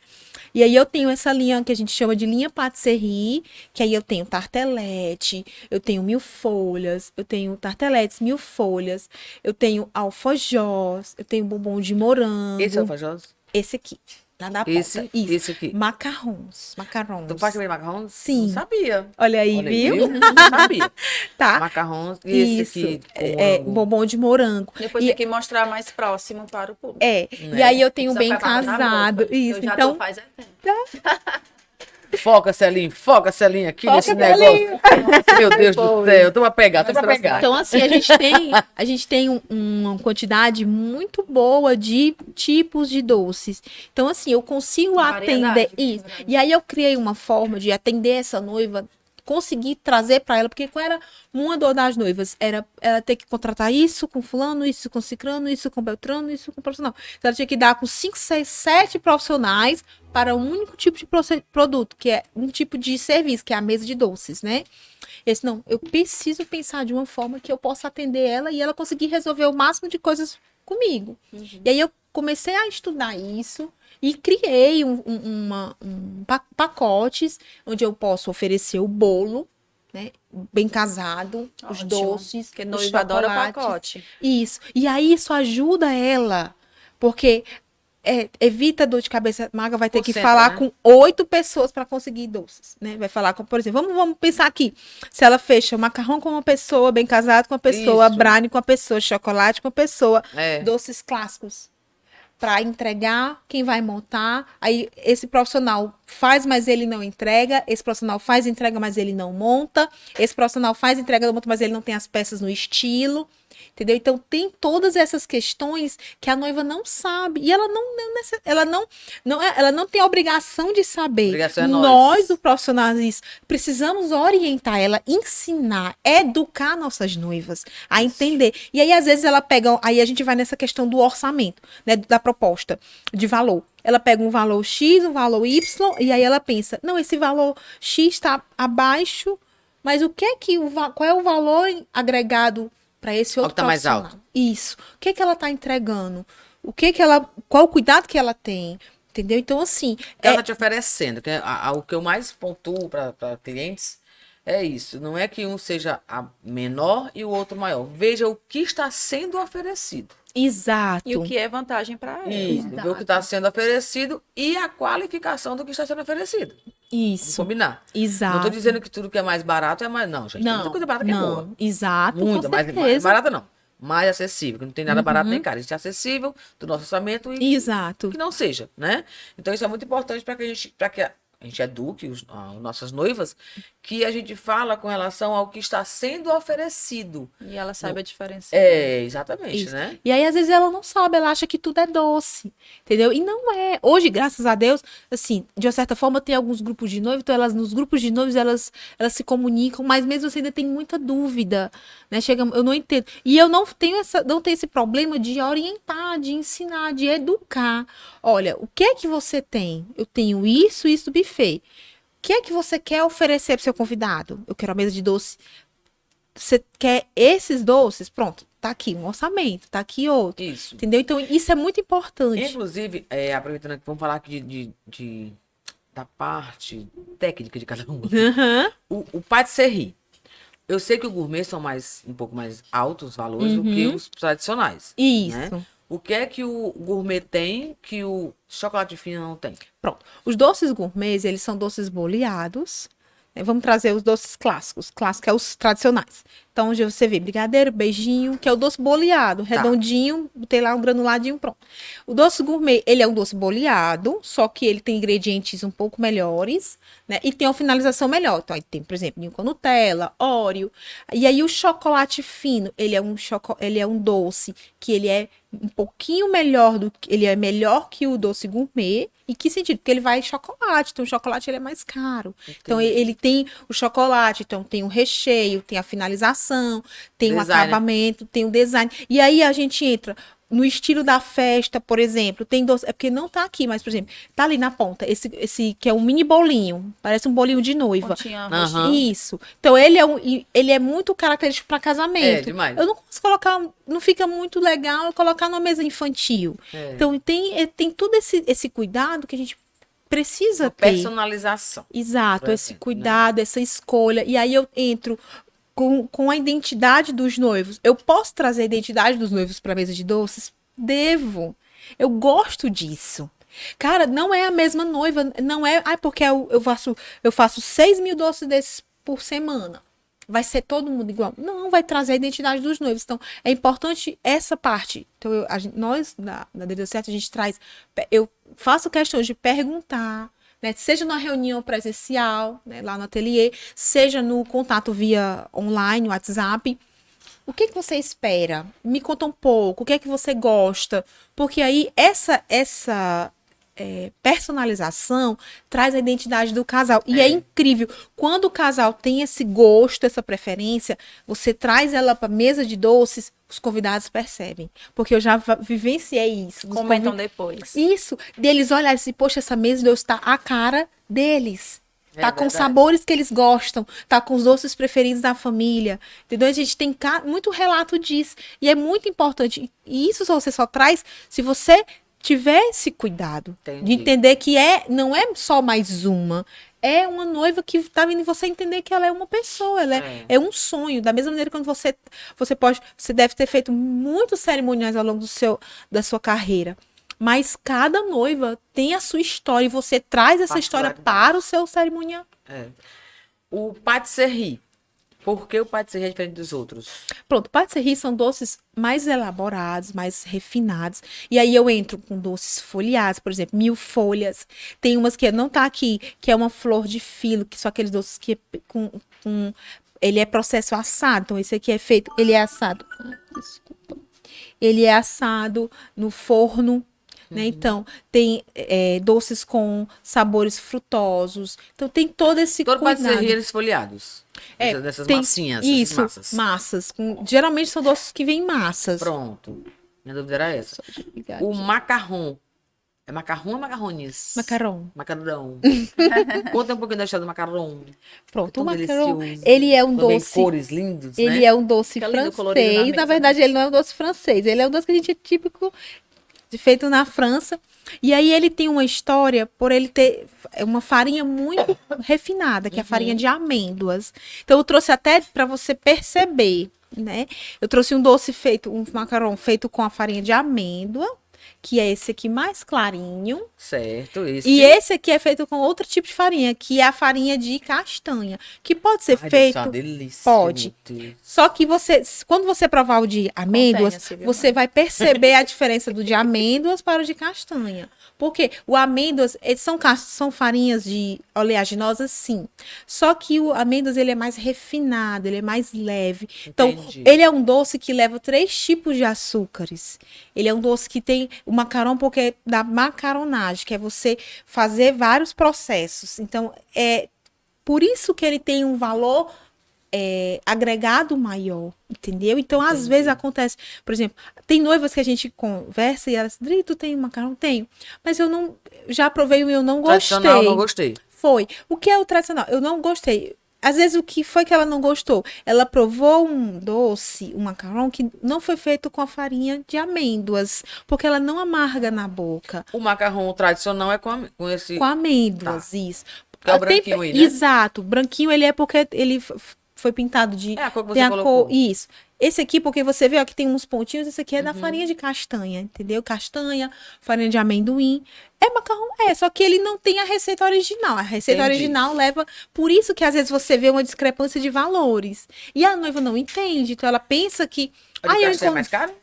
E aí eu tenho essa linha que a gente chama de linha patisserie, que aí eu tenho tartelete, eu tenho 1000 folhas, eu tenho tarteletes 1000 folhas, eu tenho alfajós, eu tenho bombom de morango. Esse é o alfajós? Esse aqui, lá da Esse, ponta. Isso. esse aqui. Macarrons. Tu faz também macarrão? Sim. Não sabia. Olha aí, Olha aí, viu? Não sabia. Tá. Macarrão e esse Isso. aqui com É morango. bombom de morango. Depois E- tem que mostrar mais próximo para o público. É, Né? e aí eu tenho Precisa bem ficar na casado. boca. Isso, Eu já então. tô faz tempo. Foca, Celinho, aqui Foca, nesse negócio. Meu Deus do céu, tô pra pegar. Então, assim, a gente tem uma quantidade muito boa de tipos de doces. Então, assim, eu consigo Variedade, atender isso. verdade. E aí eu criei uma forma de atender essa noiva, conseguir trazer para ela, porque qual era uma dor das noivas? Era ela ter que contratar isso com fulano, isso com cicrano, isso com beltrano, isso com profissional. Então, ela tinha que dar com 5, 6, 7 profissionais para um único tipo de produto, que é um tipo de serviço, que é a mesa de doces, né? Esse não, eu preciso pensar de uma forma que eu possa atender ela e ela conseguir resolver o máximo de coisas comigo. E aí eu comecei a estudar isso e criei pacotes onde eu posso oferecer o bolo, né, bem casado, os Ótimo, doces, Porque os noiva adora chocolates. pacote. Isso. E aí isso ajuda ela, porque evita dor de cabeça. Maga vai ter Por que cento, falar né? com 8 pessoas para conseguir doces, né? Vai falar com, por exemplo, vamos pensar aqui. Se ela fecha macarrão com uma pessoa, bem casado com uma pessoa, Isso. brownie com uma pessoa, chocolate com uma pessoa, É. doces clássicos para entregar, quem vai montar. Aí esse profissional faz, mas ele não entrega. Esse profissional faz, entrega, mas ele não monta. Esse profissional faz, entrega, não monta, mas ele não tem as peças no estilo. Entendeu? Então tem todas essas questões que a noiva não sabe e ela não tem a obrigação de saber. Obrigação é Nós, nós. os profissionais, precisamos orientar ela, ensinar, educar nossas noivas a entender. E aí às vezes ela pega, aí a gente vai nessa questão do orçamento, né, da proposta de valor. Ela pega um valor X, um valor Y, e aí ela pensa, não, esse valor X está abaixo, mas qual é o valor agregado para esse outro que tá mais profissional? alto. Isso. O que ela está entregando? Qual o cuidado que ela tem? Entendeu? Então, assim, Que ela tá te oferecendo. Que o que eu mais pontuo para clientes é isso. Não é que um seja a menor e o outro maior. Veja o que está sendo oferecido. exato. E o que é vantagem para ela. Isso. Ver o que está sendo oferecido e a qualificação do que está sendo oferecido. Vamos Isso. combinar. Exato. Não estou dizendo que tudo que é mais barato é mais. Não, gente. Tem muita coisa barata que é boa. Exato, Muita, com mais certeza. barata não. Mais acessível. Que não tem nada barato nem caro. Existe acessível do nosso orçamento e Exato. que não seja, né? Então isso é muito importante para que a gente eduque as nossas noivas, que a gente fala com relação ao que está sendo oferecido. E ela sabe a diferença. É, exatamente, Isso. né? E aí, às vezes, ela não sabe, ela acha que tudo é doce, entendeu? E não é. Hoje, graças a Deus, assim, de uma certa forma, tem alguns grupos de noivos, então nos grupos de noivos, elas se comunicam, mas mesmo assim ainda tem muita dúvida, né? Eu não entendo. E eu não tenho esse problema de orientar, de ensinar, de educar. Olha, o que é que você tem? Eu tenho isso do buffet. O que é que você quer oferecer para seu convidado? Eu quero a mesa de doce. Você quer esses doces? Pronto, tá aqui um orçamento, tá aqui outro. Isso. Entendeu? Então, isso é muito importante. Inclusive, aproveitando que vamos falar aqui da parte técnica de cada um. Aham. O patisserie. Eu sei que o gourmet são um pouco mais altos os valores do que os tradicionais. Isso. Né? O que é que o gourmet tem que o chocolate fino não tem? Pronto. Os doces gourmets, eles são doces boleados. Né? Vamos trazer os doces clássicos. Clássicos é os tradicionais. Então, onde você vê brigadeiro, beijinho, que é o doce boleado, redondinho, tem lá um granuladinho, pronto. O doce gourmet, ele é um doce boleado, só que ele tem ingredientes um pouco melhores, né? E tem uma finalização melhor. Então, aí tem, por exemplo, ninho com Nutella, Oreo. E aí, o chocolate fino, ele é um doce que ele é um pouquinho melhor ele é melhor que o doce gourmet. Em que sentido? Porque ele vai chocolate, então o chocolate ele é mais caro. Entendi. Então ele tem o chocolate, então tem o recheio, tem a finalização, tem o Design, né? acabamento, tem o design. E aí a gente entra no estilo da festa, por exemplo, tem doce, é porque não tá aqui, mas por exemplo, tá ali na ponta, esse que é um mini bolinho, parece um bolinho de noiva. Pontinha Aham. roxinha. Isso. Então ele é muito característico para casamento. É, demais. Eu não posso colocar, não fica muito legal eu colocar numa mesa infantil. É. Então tem todo esse cuidado que a gente precisa Uma ter. personalização. Exato, Por esse exemplo, cuidado, essa escolha. E aí eu entro com a identidade dos noivos. Eu posso trazer a identidade dos noivos para a mesa de doces? Devo. Eu gosto disso. Cara, não é a mesma noiva, não é. Ai, porque eu faço 6.000 doces desses por semana. Vai ser todo mundo igual? Não, vai trazer a identidade dos noivos. Então, é importante essa parte. Então, nós, da Dedo Certo, a gente traz. Eu faço questão de perguntar, né? Seja na reunião presencial, né, lá no ateliê, seja no contato via online, WhatsApp. O que que você espera? Me conta um pouco. O que é que você gosta? Porque aí essa personalização traz a identidade do casal. E é incrível. Quando o casal tem esse gosto, essa preferência, você traz ela para mesa de doces, os convidados percebem. Porque eu já vivenciei isso. Comentam depois. Isso. Deles olharem assim, poxa, essa mesa de doces está a cara deles. Tá com os verdade. sabores que eles gostam, tá com os doces preferidos da família, entendeu? A gente tem muito relato disso. E é muito importante. E isso você só traz se você tiver esse cuidado. Entendi. De entender que não é só mais uma. É uma noiva que tá vindo e você entender que ela é uma pessoa, ela é um sonho. Da mesma maneira que você deve ter feito muitos cerimoniais ao longo da sua carreira. Mas cada noiva tem a sua história e você traz essa história para o seu cerimonial. O patisserie. Por que o patisserie é diferente dos outros? Pronto, patisserie são doces mais elaborados, mais refinados. E aí eu entro com doces folheados, por exemplo, 1000 folhas. Tem umas que não tá aqui, que é uma flor de filo, que são aqueles doces que ele é processo assado. Então esse aqui é feito, ele é assado. Desculpa. Ele é assado no forno. Né? Então, tem doces com sabores frutosos. Então, tem todo esse Todo cuidado. patisserie eles folheados. Dessas Tem massinhas. isso, essas massas. Geralmente são doces que vêm em massas. Pronto. Minha dúvida era essa. O macarrão. É macarrão ou macarrones? Macarrão. Macarrão. Conta um pouquinho da história do macarrão. Pronto, o tão macarrão, delicioso. ele é um Também doce. cores lindos, Ele né? é um doce Fica lindo, colorido na francês. mesa, Na verdade, ele não é um doce francês. Ele é um doce que a gente é típico feito na França. E aí ele tem uma história por ele ter uma farinha muito refinada, que é a farinha de amêndoas. Então eu trouxe até para você perceber, né? Eu trouxe um macarrão feito com a farinha de amêndoa, que é esse aqui mais clarinho. Certo, esse. E esse aqui é feito com outro tipo de farinha, que é a farinha de castanha, que pode ser Ai, feito. deve ser uma delícia, Pode. meu Deus. Só que quando você provar o de amêndoas, Contenha-se, viu, você vai perceber a diferença do de amêndoas para o de castanha. Porque o amêndoas, são farinhas de oleaginosas, sim. Só que o amêndoas, ele é mais refinado, ele é mais leve. Então, Entendi. ele é um doce que leva 3 tipos de açúcares. Ele é um doce que tem o macarrão, porque é da macaronagem, que é você fazer vários processos. Então, é por isso que ele tem um valor agregado maior, entendeu? Então, às vezes acontece, por exemplo, tem noivas que a gente conversa e elas, Dri, tu tem macarrão? Tenho. Mas eu não, já provei o meu, não gostei. Tradicional, não gostei. Foi. O que é o tradicional? Eu não gostei. Às vezes, o que foi que ela não gostou? Ela provou um doce, um macarrão, que não foi feito com a farinha de amêndoas, porque ela não amarga na boca. O macarrão tradicional é com esse. Com amêndoas, isso. Que é o branquinho aí, né? Exato. O branquinho, ele é porque ele foi pintado de... É a cor que tem você a colocou. cor, isso. Esse aqui, porque você vê ó, que tem uns pontinhos, esse aqui é da farinha de castanha, entendeu? Castanha, farinha de amendoim. É macarrão, só que ele não tem a receita original. A receita Entendi. original leva... Por isso que às vezes você vê uma discrepância de valores. E a noiva não entende, então ela pensa que... O de eu castanha é mais caro?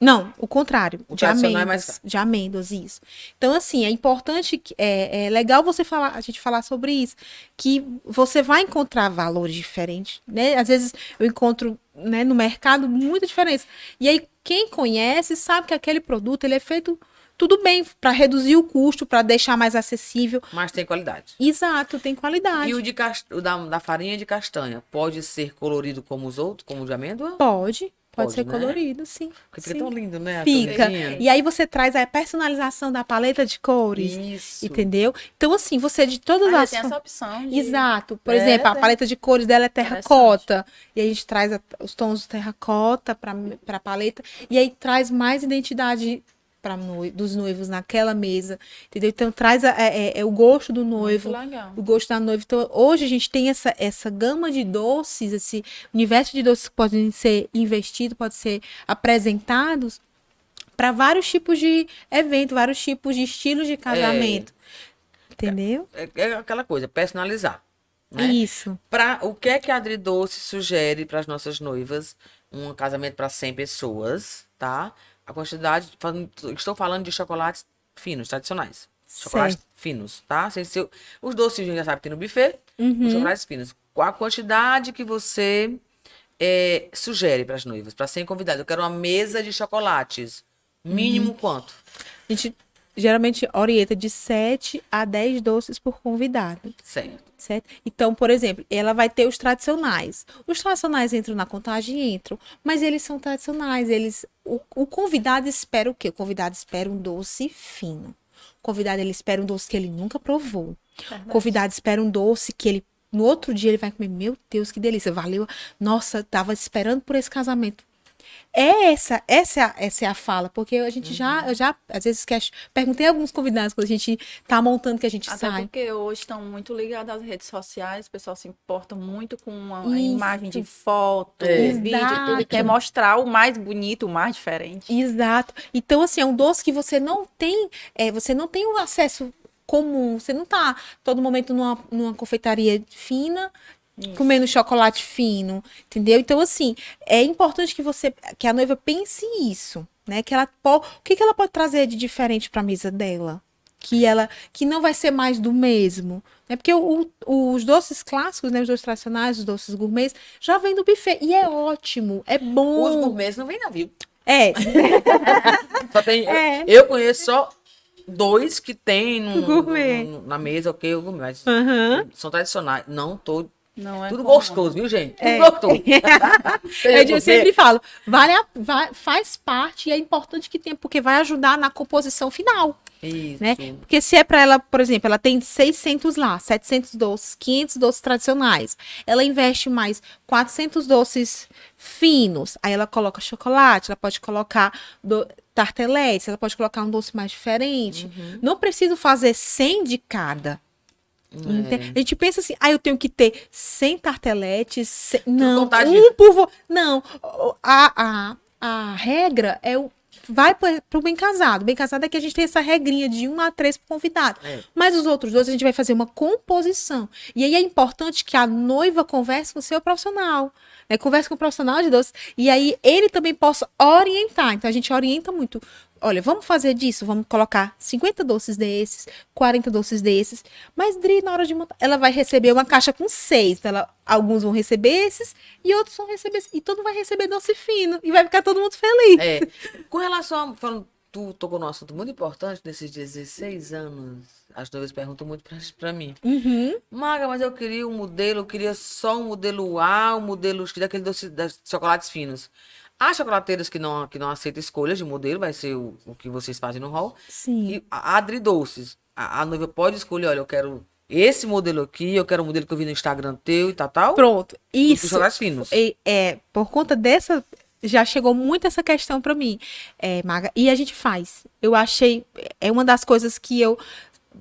Não, o contrário, O de tradicional é amêndoas, mais de amêndoas, isso. Então, assim, é importante, é legal a gente falar sobre isso, que você vai encontrar valores diferentes, né? Às vezes eu encontro, né, no mercado muita diferença. E aí, quem conhece sabe que aquele produto, ele é feito tudo bem, para reduzir o custo, para deixar mais acessível. Mas tem qualidade. Exato, tem qualidade. E o da farinha de castanha pode ser colorido como os outros, como o de amêndoa? Pode ser né? colorido, sim. Porque fica sim. tão lindo, né? a Fica. camisinha. E aí você traz a personalização da paleta de cores. Isso. Entendeu? Então, assim, você de todas Ah, as. já tem essa opção de... Exato. Por exemplo, a tem. paleta de cores dela é terracota. E a gente traz os tons de terracota para a paleta. E aí traz mais identidade dos noivos naquela mesa, entendeu? Então traz o gosto do noivo, Muito legal. o gosto da noiva. Então hoje a gente tem essa gama de doces, esse universo de doces que podem ser investidos, podem ser apresentados para vários tipos de evento, vários tipos de estilos de casamento. Entendeu? É aquela coisa, personalizar. Né? Isso. O que é que a Adri Doce sugere para as nossas noivas? Um casamento para 100 pessoas, tá? A quantidade, estou falando de chocolates finos, tradicionais. Chocolates finos, tá? Os doces a gente já sabe que tem no buffet, os chocolates finos. Qual a quantidade que você sugere para as noivas, para 100 convidados? Eu quero uma mesa de chocolates. Mínimo quanto? A gente geralmente orienta de 7 a 10 doces por convidado. Certo. Então, por exemplo, ela vai ter os tradicionais. Os tradicionais entram na contagem? Entram. Mas eles são tradicionais. O convidado espera o quê? O convidado espera um doce fino. O convidado ele espera um doce que ele nunca provou. O convidado espera um doce que ele, no outro dia, ele vai comer. Meu Deus, que delícia. Valeu. Nossa, tava esperando por esse casamento. Essa é a fala, porque a gente eu já, às vezes, perguntei a alguns convidados quando a gente tá montando que a gente Até sai. porque hoje estão muito ligados às redes sociais, o pessoal se importa muito com a Isso. imagem de foto, vídeo, Exato. ele quer mostrar o mais bonito, o mais diferente. Exato. Então, assim, é um doce que você não tem um acesso comum, você não tá todo momento numa confeitaria fina, comendo chocolate fino, entendeu? Então, assim, é importante que a noiva pense isso, né? O que ela pode trazer de diferente para a mesa dela? Que não vai ser mais do mesmo, né? Porque os doces clássicos, né? Os doces tradicionais, os doces gourmets, já vem do buffet e é ótimo, é bom. Os gourmets não vem não, viu? É. Só tem, eu conheço só 2 que tem na mesa, ok, mas são tradicionais. Não tô. Não é Tudo comum. gostoso, viu, gente? Tudo gostoso. Eu sempre falo, faz parte e é importante que tenha, porque vai ajudar na composição final. Isso. Né? Porque se é para ela, por exemplo, ela tem 600 lá, 700 doces, 500 doces tradicionais. Ela investe mais 400 doces finos. Aí ela coloca chocolate, ela pode colocar tarteletes, ela pode colocar um doce mais diferente. Não preciso fazer 100 de cada. A gente pensa assim, eu tenho que ter 100 tarteletes, não, não, a regra vai para o bem casado. Bem casado é que a gente tem essa regrinha de 1 a 3 por convidado. Mas os outros 2 a gente vai fazer uma composição. E aí é importante que a noiva converse com o seu profissional, né? Converse com o profissional de doces. E aí ele também possa orientar. Então a gente orienta muito. Olha, vamos fazer disso, vamos colocar 50 doces desses, 40 doces desses. Mas Dri, na hora de montar, ela vai receber uma caixa com 6. Então alguns vão receber esses e outros vão receber esses. E todo mundo vai receber doce fino. E vai ficar todo mundo feliz. Com relação a... Tu tocou num assunto muito importante nesses 16 anos. As noivas perguntam muito pra mim. Maga, mas eu queria só um modelo A, um modelo daquele doce, das chocolates finos. Há chocolateiras que não aceitam escolhas de modelo, vai ser o que vocês fazem no hall. Sim. E a Adri Doces, a noiva pode escolher, olha, eu quero esse modelo aqui, eu quero o modelo que eu vi no Instagram teu e tal. Pronto. Isso. Chocolates finos. Por conta dessa, já chegou muito essa questão para mim, Maga. E a gente faz. Eu achei, é uma das coisas que eu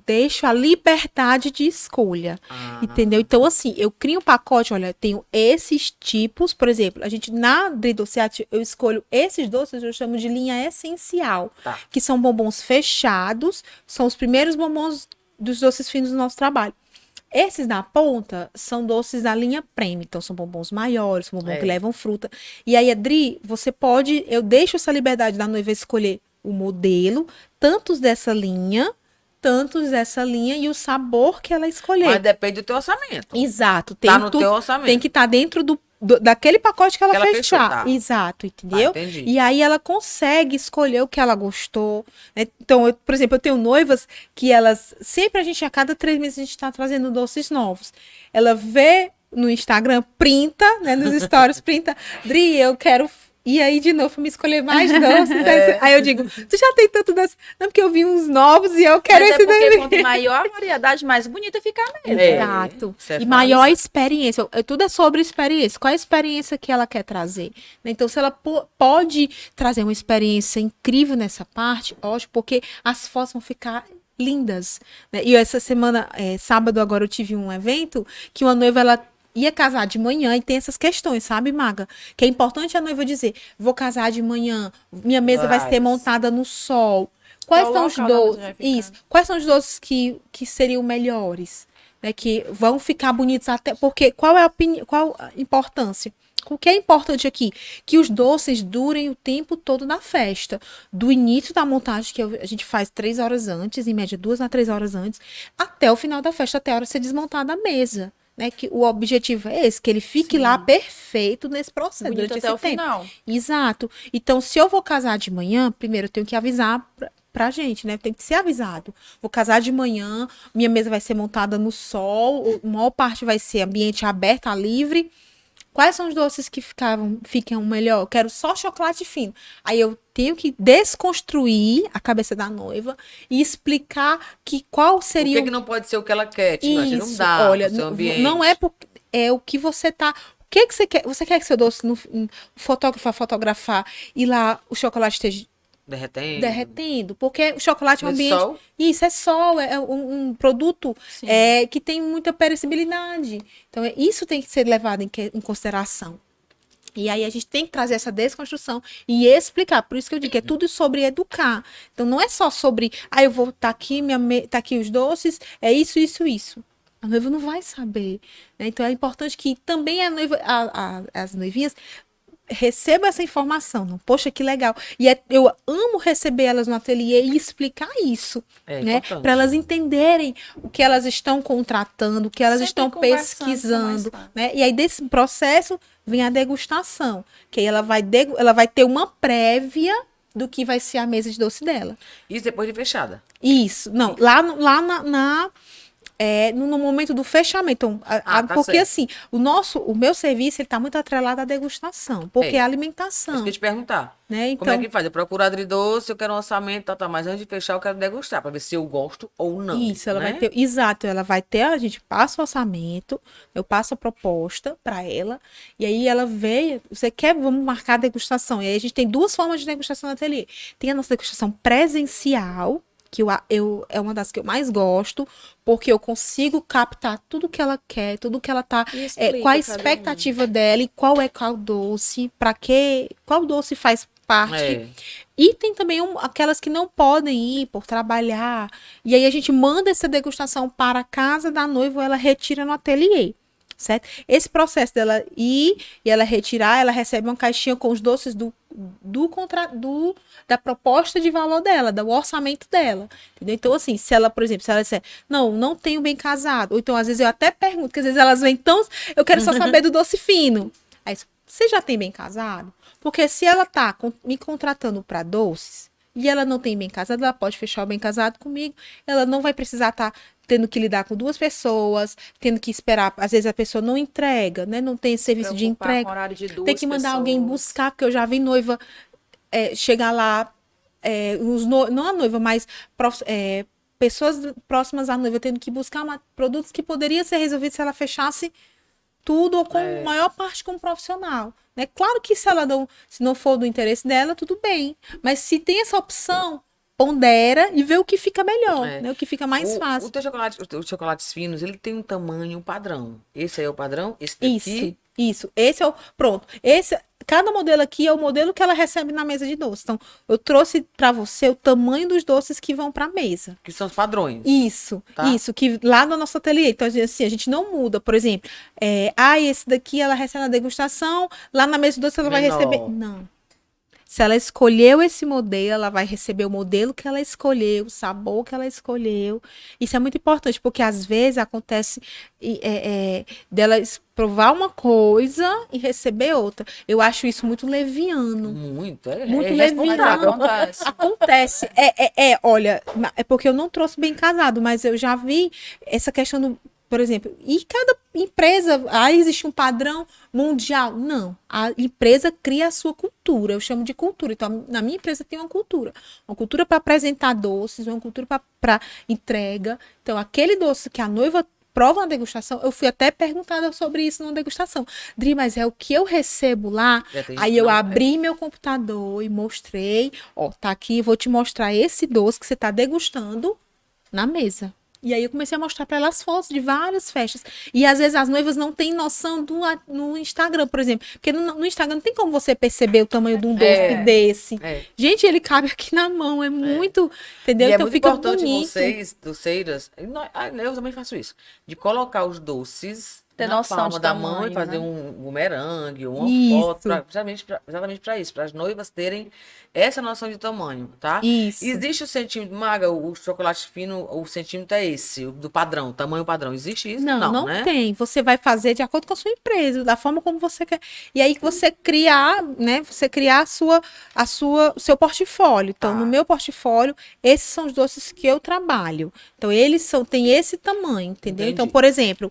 deixo a liberdade de escolha, entendeu? Então, assim, eu crio um pacote, olha, eu tenho esses tipos, por exemplo, a gente, na Dri Doceate, eu escolho esses doces, eu chamo de linha essencial, que são bombons fechados, são os primeiros bombons dos doces finos do nosso trabalho. Esses na ponta são doces da linha premium, então são bombons maiores, são bombons que levam fruta. E aí, Adri, eu deixo essa liberdade da noiva escolher o modelo, tantos dessa linha e o sabor que ela escolher. Mas depende do teu orçamento. Exato. Tá no teu orçamento. Tem que estar dentro daquele pacote que ela fechar. Fechou, tá. Exato, entendeu? Entendi. E aí ela consegue escolher o que ela gostou, né? Então, por exemplo, eu tenho noivas que elas, sempre a cada 3 meses a gente está trazendo doces novos. Ela vê no Instagram, printa, né, nos stories, printa, Dri, eu quero E aí, de novo, me escolher mais doces. Aí eu digo, tu já tem tanto doce? Não, porque eu vi uns novos e eu quero Mas esse é porque daí. quanto maior a variedade, mais bonita fica a mesa. Exato. Isso é E maior fato. experiência. Tudo é sobre experiência. Qual é a experiência que ela quer trazer? Né? Então, se ela pode trazer uma experiência incrível nessa parte, ótimo, porque as fotos vão ficar lindas. Né? E essa semana, sábado agora, eu tive um evento que uma noiva, ela ia casar de manhã e tem essas questões, sabe, Maga? Que é importante a noiva dizer, vou casar de manhã, minha mesa vai ser Vários. montada no sol. Quais Qual são os local da mesa doces? vai ficar? Isso. Quais são os doces que seriam melhores? Né, que vão ficar bonitos até. Porque qual é a qual a importância? O que é importante aqui? Que os doces durem o tempo todo da festa. Do início da montagem, que a gente faz 3 horas antes, em média 2 a 3 horas antes, até o final da festa, até a hora de ser desmontada a mesa. Né, que o objetivo é esse, que ele fique lá perfeito nesse processo, Bonito durante até esse o tempo. final. Exato. Então, se eu vou casar de manhã, primeiro eu tenho que avisar pra gente, né? Tem que ser avisado. Vou casar de manhã, minha mesa vai ser montada no sol, a maior parte vai ser ambiente aberto, livre. Quais são os doces que ficam melhor? Eu quero só chocolate fino. Aí eu tenho que desconstruir a cabeça da noiva e explicar qual Por seria que não pode ser o que ela quer? Tipo, assim, não isso, dá olha, pro seu ambiente. não é porque é o que você tá. O que que você quer? Você quer que seu doce o fotógrafo fotografar e lá o chocolate esteja derretendo? Porque o chocolate é um Nesse ambiente. sol? Isso é sol, é um produto Sim. que tem muita perecibilidade. Então, isso tem que ser levado em consideração. E aí a gente tem que trazer essa desconstrução e explicar. Por isso que eu digo que é tudo sobre educar. Então não é só sobre, eu vou tá aqui, tá aqui os doces, é isso, isso, isso. A noiva não vai saber. Né? Então é importante que também a noiva, as noivinhas recebam essa informação. Não? Poxa, que legal. E eu amo receber elas no ateliê e explicar isso. É Né? importante. Para elas entenderem o que elas estão contratando, o que elas Sempre estão conversando, pesquisando. fica mais fácil. Né? E aí, desse processo, vem a degustação. Que aí ela vai ter uma prévia do que vai ser a mesa de doce dela. Isso depois de fechada. Isso. Não, lá no momento do fechamento. Então, Tá porque certo. assim, o meu serviço ele está muito atrelado à degustação, porque é Isso alimentação. que eu ia te perguntar. Né? Como é Então, que faz? Eu procuro agridoce, eu quero um orçamento, tá, mas antes de fechar eu quero degustar, pra ver se eu gosto ou não. isso, ela né? vai ter. Exato, ela vai ter. A gente passa o orçamento, eu passo a proposta para ela, e aí ela vê. Você quer, vamos marcar a degustação. E aí a gente tem 2 formas de degustação no ateliê. Tem a nossa degustação presencial, que é uma das que eu mais gosto, porque eu consigo captar tudo que ela quer, tudo que ela tá. E explica Qual a cada um. expectativa dela e qual doce, para quê, qual doce faz parte. É. E tem também aquelas que não podem ir por trabalhar. E aí a gente manda essa degustação para a casa da noiva ou ela retira no ateliê. Certo? Esse processo dela ir e ela retirar, ela recebe uma caixinha com os doces da proposta de valor dela, do orçamento dela. Entendeu? Então, assim, se ela, por exemplo, se ela disser, não tenho bem casado, ou então às vezes eu até pergunto, porque às vezes elas vêm tão, eu quero só saber do doce fino. Aí, você já tem bem casado? Porque se ela tá me contratando para doces e ela não tem bem casado, ela pode fechar o bem casado comigo, ela não vai precisar estar tendo que lidar com 2 pessoas, tendo que esperar, às vezes a pessoa não entrega, né? Não tem serviço de Preocupar com entrega. horário de 2 Tem que mandar alguém pessoas. buscar, porque eu já vi noiva chegar lá, não a noiva, mas pessoas próximas à noiva tendo que buscar produtos que poderiam ser resolvidos se ela fechasse tudo ou com maior parte com um profissional. Né? Claro que se não for do interesse dela, tudo bem. Mas se tem essa opção, pondera e vê o que fica melhor, né? O que fica mais fácil. Os chocolates finos, ele tem um tamanho padrão. Esse aí é o padrão? Esse daqui? Isso. Esse é o. Pronto. Cada modelo aqui é o modelo que ela recebe na mesa de doce. Então, eu trouxe para você o tamanho dos doces que vão para a mesa. Que são os padrões. Isso, Tá. isso, que lá no nosso ateliê. Então, assim, a gente não muda. Por exemplo, esse daqui ela recebe na degustação, lá na mesa de doce ela vai Menor. receber. Não. Se ela escolheu esse modelo, ela vai receber o modelo que ela escolheu, o sabor que ela escolheu. Isso é muito importante, porque às vezes acontece dela provar uma coisa e receber outra. Eu acho isso muito leviano. Muito Muito irresponsável. leviano. Acontece. Olha, é porque eu não trouxe bem casado, mas eu já vi essa questão do. por exemplo, e cada empresa, existe um padrão mundial. Não, a empresa cria a sua cultura, eu chamo de cultura. Então, na minha empresa tem uma cultura para apresentar doces, uma cultura para entrega. Então, aquele doce que a noiva prova na degustação, eu fui até perguntada sobre isso numa degustação. Dri, mas é o que eu recebo lá? Aí eu abri meu computador e mostrei, ó, tá aqui, vou te mostrar esse doce que você tá degustando na mesa. E aí eu comecei a mostrar para elas fotos de várias festas. E às vezes as noivas não têm noção no Instagram, por exemplo. Porque no Instagram não tem como você perceber o tamanho de um doce desse. Gente, ele cabe aqui na mão, é muito, entendeu? E então é muito fica importante bonito. vocês, doceiras, eu também faço isso, de colocar os doces Ter na noção palma de da mão e tamanho, fazer né? um bumerangue, uma Isso. foto, exatamente para isso, para as noivas terem essa noção de tamanho, tá? Isso. Existe o centímetro, Maga, o chocolate fino, o centímetro é esse, o do padrão, tamanho padrão. Existe isso? Não né? tem. Você vai fazer de acordo com a sua empresa, da forma como você quer. E aí que você criar, né? Você criar o seu portfólio. Então, no meu portfólio, esses são os doces que eu trabalho. Então, têm esse tamanho, entendeu? Entendi. Então, por exemplo,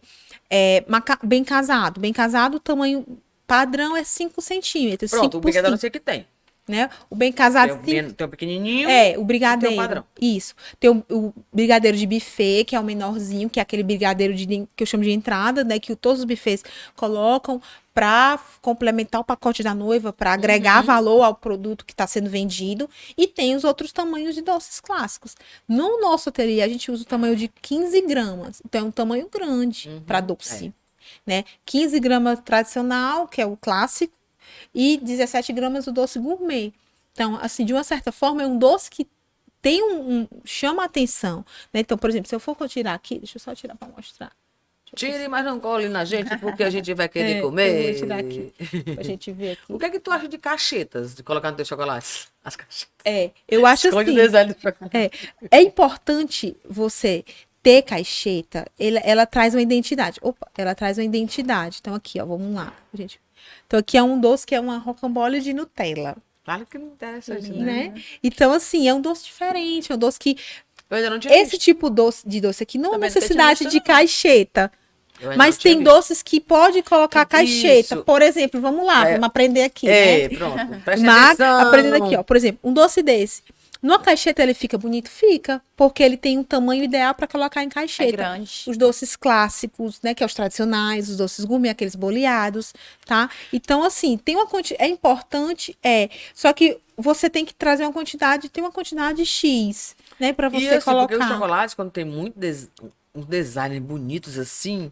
bem casado. Bem casado, o tamanho padrão é 5 centímetros. Pronto, 5 o por brigadeiro eu 5, sei que tem. né? O bem casado Tem um pequenininho. o brigadeiro. Tem o padrão. Isso. Tem o brigadeiro de buffet, que é o menorzinho, que é aquele brigadeiro que eu chamo de entrada, né? Que todos os buffets colocam para complementar o pacote da noiva, para agregar valor ao produto que está sendo vendido. E tem os outros tamanhos de doces clássicos. No nosso ateliê, a gente usa o tamanho de 15 gramas. Então, é um tamanho grande para doce. Né? 15 gramas tradicional, que é o clássico, e 17 gramas o doce gourmet. Então, assim, de uma certa forma, é um doce que tem chama a atenção, né? Então, por exemplo, se eu for tirar aqui, deixa eu só tirar para mostrar. Tire, mas não cole na gente, porque a gente vai querer comer. Eu vou tirar aqui, pra gente ver aqui. O que é que tu acha de cachetas, de colocar no teu chocolate? As cachetas. Eu acho Esconde o assim, design pra... é importante você ter caixeta, ela traz uma identidade. Opa, ela traz uma identidade. Então, aqui, ó, vamos lá, gente. Então, aqui é um doce que é uma rocambole de Nutella. Claro que não interessa isso, Né? Então, assim, é um doce diferente, é um doce que... Eu ainda não tinha Esse visto. tipo de doce aqui não há Também nunca necessidade tinha de visto, não. caixeta. Eu ainda Mas não tinha tem visto. doces que pode colocar caixeta. Isso. Por exemplo, vamos lá, vamos aprender aqui. Né? Pronto. Presta Mas, atenção. aprendendo aqui, ó. Por exemplo, um doce desse. Numa caixeta ele fica bonito? Fica. Porque ele tem um tamanho ideal para colocar em É caixeta. grande. Os doces clássicos, né? Que é os tradicionais, os doces gourmet, aqueles boleados, tá? Então, assim, tem uma quantidade. É importante, só que você tem que trazer tem uma quantidade X, né? Para você E assim, porque os colocar. chocolates, quando tem muito uns designs bonitos assim,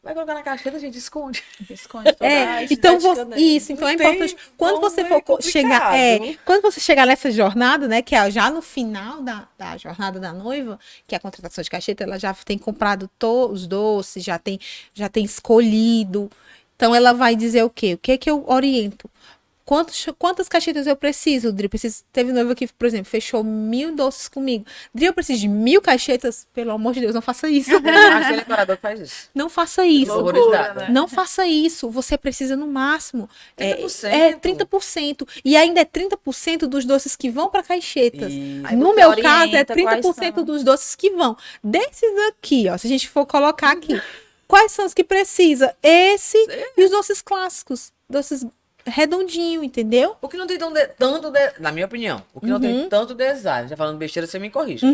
vai colocar na caixeta, a gente esconde. Esconde toda a Então estética dele. isso, então é Não tem importante. Quando como, você é for complicado. quando você chegar nessa jornada, né, que é já no final da jornada da noiva, que é a contratação de caixeta, ela já tem comprado os doces, já tem escolhido. Então ela vai dizer o quê? O que é que eu oriento? Quantas caixetas eu preciso, Dri? Teve noiva que, por exemplo, fechou 1000 doces comigo. Dri, eu preciso de 1000 caixetas? Pelo amor de Deus, não faça isso. Aquele decorador faz isso. Não faça isso. Loucura, né? Não faça isso. Você precisa, no máximo, 30%. 30%. E ainda é 30% dos doces que vão para caixetas. E... Aí No você meu caso, é orienta quais 30% são. dos doces que vão. Desses daqui, ó, se a gente for colocar aqui, quais são os que precisa? Esse e os doces clássicos. Doces redondinho, entendeu? O que não tem na minha opinião, o que não tem tanto design, já falando besteira, você me corrige.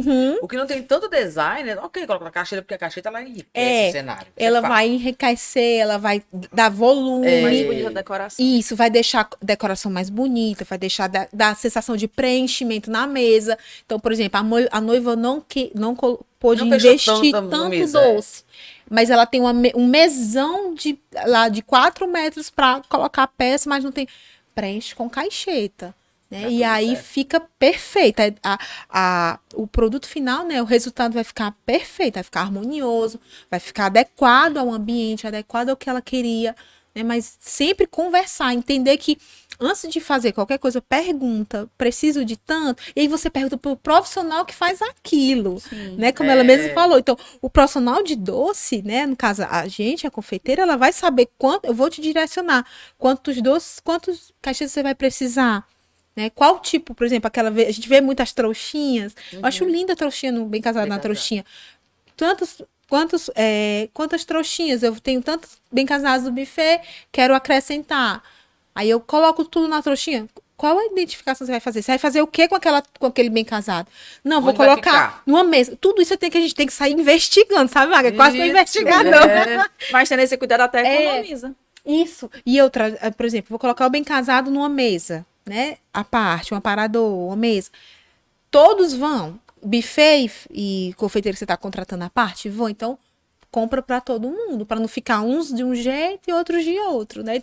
O que não tem tanto design, ok, coloca na caixeta, porque a caixeta ela enriquece o cenário. Isso Ela é fato. vai enriquecer, ela vai dar volume. Mais bonita a decoração. Isso, vai deixar a decoração mais bonita, vai deixar dar sensação de preenchimento na mesa. Então, por exemplo, a noiva não pôde Não fechou investir tanto na tanto mesa, doce. Mas ela tem um mesão de 4 metros para colocar a peça, mas não tem. Preenche com caixeta. Né? Tá E tudo aí certo. fica perfeito. O produto final, né? O resultado vai ficar perfeito, vai ficar harmonioso, vai ficar adequado ao ambiente, adequado ao que ela queria. Né? Mas sempre conversar, entender que antes de fazer qualquer coisa, pergunta, preciso de tanto? E aí você pergunta pro profissional que faz aquilo, né? Como ela mesma falou. Então, o profissional de doce, né? No caso, a gente, a confeiteira, ela vai saber quanto, eu vou te direcionar, quantos doces, quantos caixas você vai precisar. Né? Qual tipo, por exemplo, a gente vê muitas trouxinhas. Eu acho linda a trouxinha, no Bem Casado na trouxinha. quantas trouxinhas? Eu tenho tantos bem casados do buffet, quero acrescentar. Aí eu coloco tudo na trouxinha. Qual a identificação você vai fazer? Você vai fazer o quê com aquele bem casado? Não, vou Onde vai colocar ficar? numa mesa. Tudo isso a gente tem que sair investigando, sabe, Maga? Quase pra Isso, investigar, não. Mas tendo esse cuidado até É. economiza. Isso. E outra, por exemplo, vou colocar o bem casado numa mesa, né? À parte, um aparador, uma mesa. Todos vão. Buffet e confeiteiro que você está contratando à parte, vão. Então, compra para todo mundo, para não ficar uns de um jeito e outros de outro, né?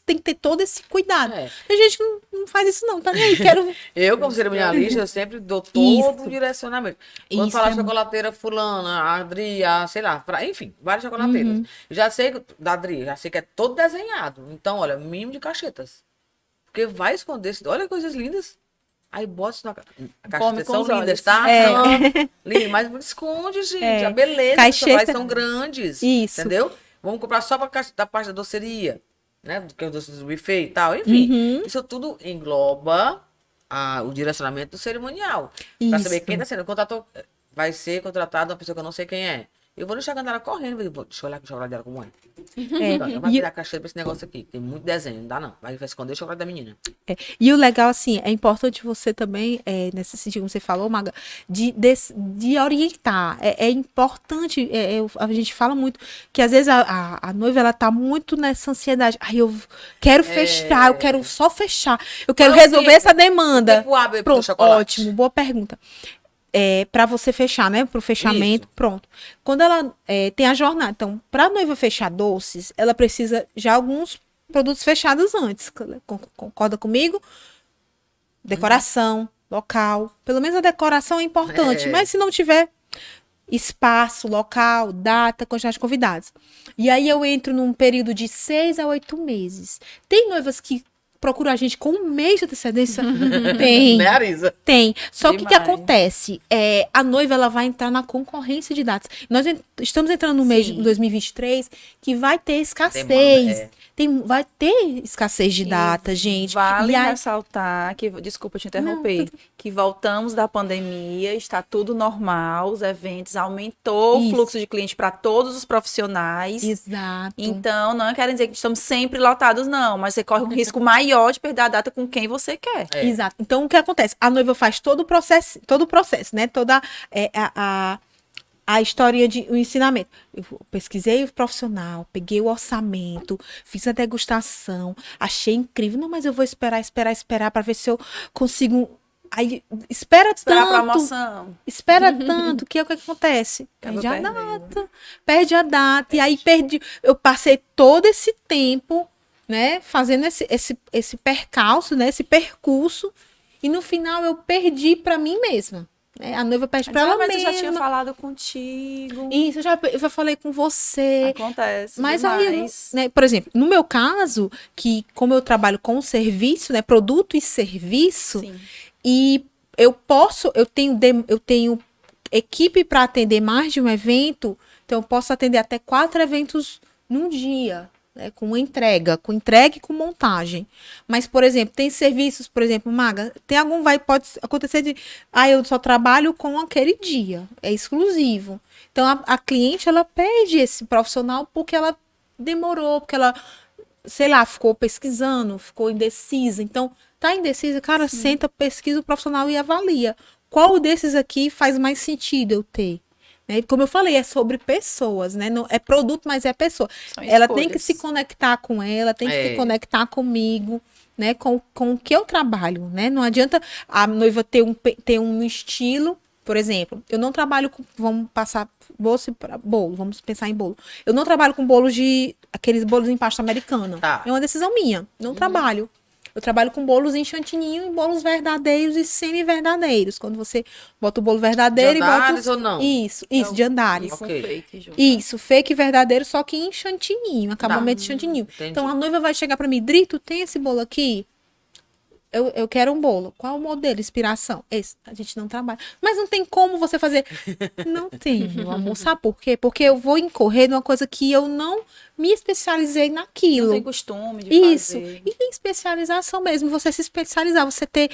Tem que ter todo esse cuidado. É. Tem gente que não faz isso não, tá nem aí, quero... Eu, como cerimonialista, eu sempre dou todo Isso. o direcionamento. Quando Isso falar é chocolateira fulana, a Adri, sei lá, enfim, várias chocolateiras. Eu já sei, da Adri, já sei que é todo desenhado. Então, olha, mínimo de cachetas. Porque vai esconder, olha que coisas lindas. Aí bota isso na Come cachetas com são os lindas, olhos. tá? É. São lindas, mas não esconde, gente. É. A beleza Cacheta- dos chocolates são grandes. Isso. Entendeu? Vamos comprar só da parte da doceria, né? Que é os doces do buffet e tal. Enfim, isso tudo engloba o direcionamento do cerimonial. Pra saber Isso. quem tá sendo contratado. Vai ser contratado uma pessoa que eu não sei quem é. Eu vou deixar a galera correndo. Deixa eu olhar aqui o chocolate dela como é. Não vai E- virar cacheta pra esse negócio aqui. Tem muito desenho, não dá não. Vai esconder o chocolate da menina. E o legal, assim, é importante você também, nesse sentido, como você falou, Maga, de orientar. É importante, a gente fala muito, que às vezes a noiva, ela tá muito nessa ansiedade. Ai, eu quero fechar, eu quero só fechar, eu quero Quanto resolver tempo? essa demanda. Tempo hábil pro Pronto, chocolate. ótimo, boa pergunta. Para você fechar, né? Pro fechamento, Isso. pronto. Quando ela tem a jornada, então, para a noiva fechar doces, ela precisa já alguns produtos fechados antes. Concorda comigo? Decoração, local. Pelo menos a decoração é importante, É. mas se não tiver espaço, local, data, quantidade de convidados. E aí eu entro num período de 6 a 8 meses. Tem noivas que procuram a gente com um mês de antecedência? Tem. Né, Arisa? Tem. Só que o que Demais. acontece? A noiva ela vai entrar na concorrência de datas. Nós estamos entrando no mês de Sim. 2023 que vai ter escassez. Demanda, Vai ter escassez de datas, gente. Vale E aí- ressaltar que, desculpa te interromper, que voltamos da pandemia, está tudo normal, os eventos aumentou o Isso. fluxo de cliente para todos os profissionais. Exato. Então, não quero dizer que estamos sempre lotados, não, mas você corre um risco maior de perder a data com quem você quer. É. Exato. Então, o que acontece? A noiva faz todo o processo, né? Toda a história o ensinamento. Eu pesquisei o profissional, peguei o orçamento, fiz a degustação, achei incrível. Não, mas eu vou esperar para ver se eu consigo. Aí, Esperar a tanto, promoção. espera tanto, que é o que acontece? Acaba Perde a perdendo. data. Perde a data. E aí eu passei todo esse tempo, né, fazendo esse percalço, né, esse percurso, e no final eu perdi para mim mesma. Né? A noiva perde para ela Mas eu mesma. já tinha falado contigo. Isso, eu já falei com você. Acontece. Mas demais. aí, né, por exemplo, no meu caso, que como eu trabalho com serviço, né, produto e serviço, Sim. e eu tenho equipe para atender mais de um evento, então eu posso atender até 4 eventos num dia, né, com entrega e com montagem. Mas, por exemplo, tem serviços, por exemplo, Maga, pode acontecer eu só trabalho com aquele dia, é exclusivo. Então a cliente, ela perde esse profissional porque ela demorou, porque ela, sei lá, ficou pesquisando, ficou indecisa. Então, tá indecisa, cara, senta, pesquisa o profissional e avalia. Qual desses aqui faz mais sentido eu ter? Né? Como eu falei, é sobre pessoas, né? Não, é produto, mas é pessoa. São Ela tem que escolhas. se conectar com ela, tem que se conectar comigo, né? Com o que eu trabalho, né? Não adianta a noiva ter um estilo. Por exemplo, eu não trabalho com. Vamos passar bolo, vamos pensar em bolo. Eu não trabalho com aqueles bolos em pasta americana. Tá. É uma decisão minha. Não trabalho. Eu trabalho com bolos em chantininho e bolos verdadeiros e semi-verdadeiros. Quando você bota o bolo verdadeiro De e bota. andares ou não? Isso, de andares. E com Ok. fake junto. Isso, fake e verdadeiro, só que em chantininho, acabamento de chantininho. Entendi. Então a noiva vai chegar pra mim, Drito, tem esse bolo aqui? Eu quero um bolo. Qual o modelo? Inspiração? Esse. A gente não trabalha. Mas não tem como você fazer. Não tem, meu amor. Sabe por quê? Porque eu vou incorrer numa coisa que eu não me especializei naquilo. Não tem costume de Isso. fazer. E tem especialização mesmo. Você se especializar, você ter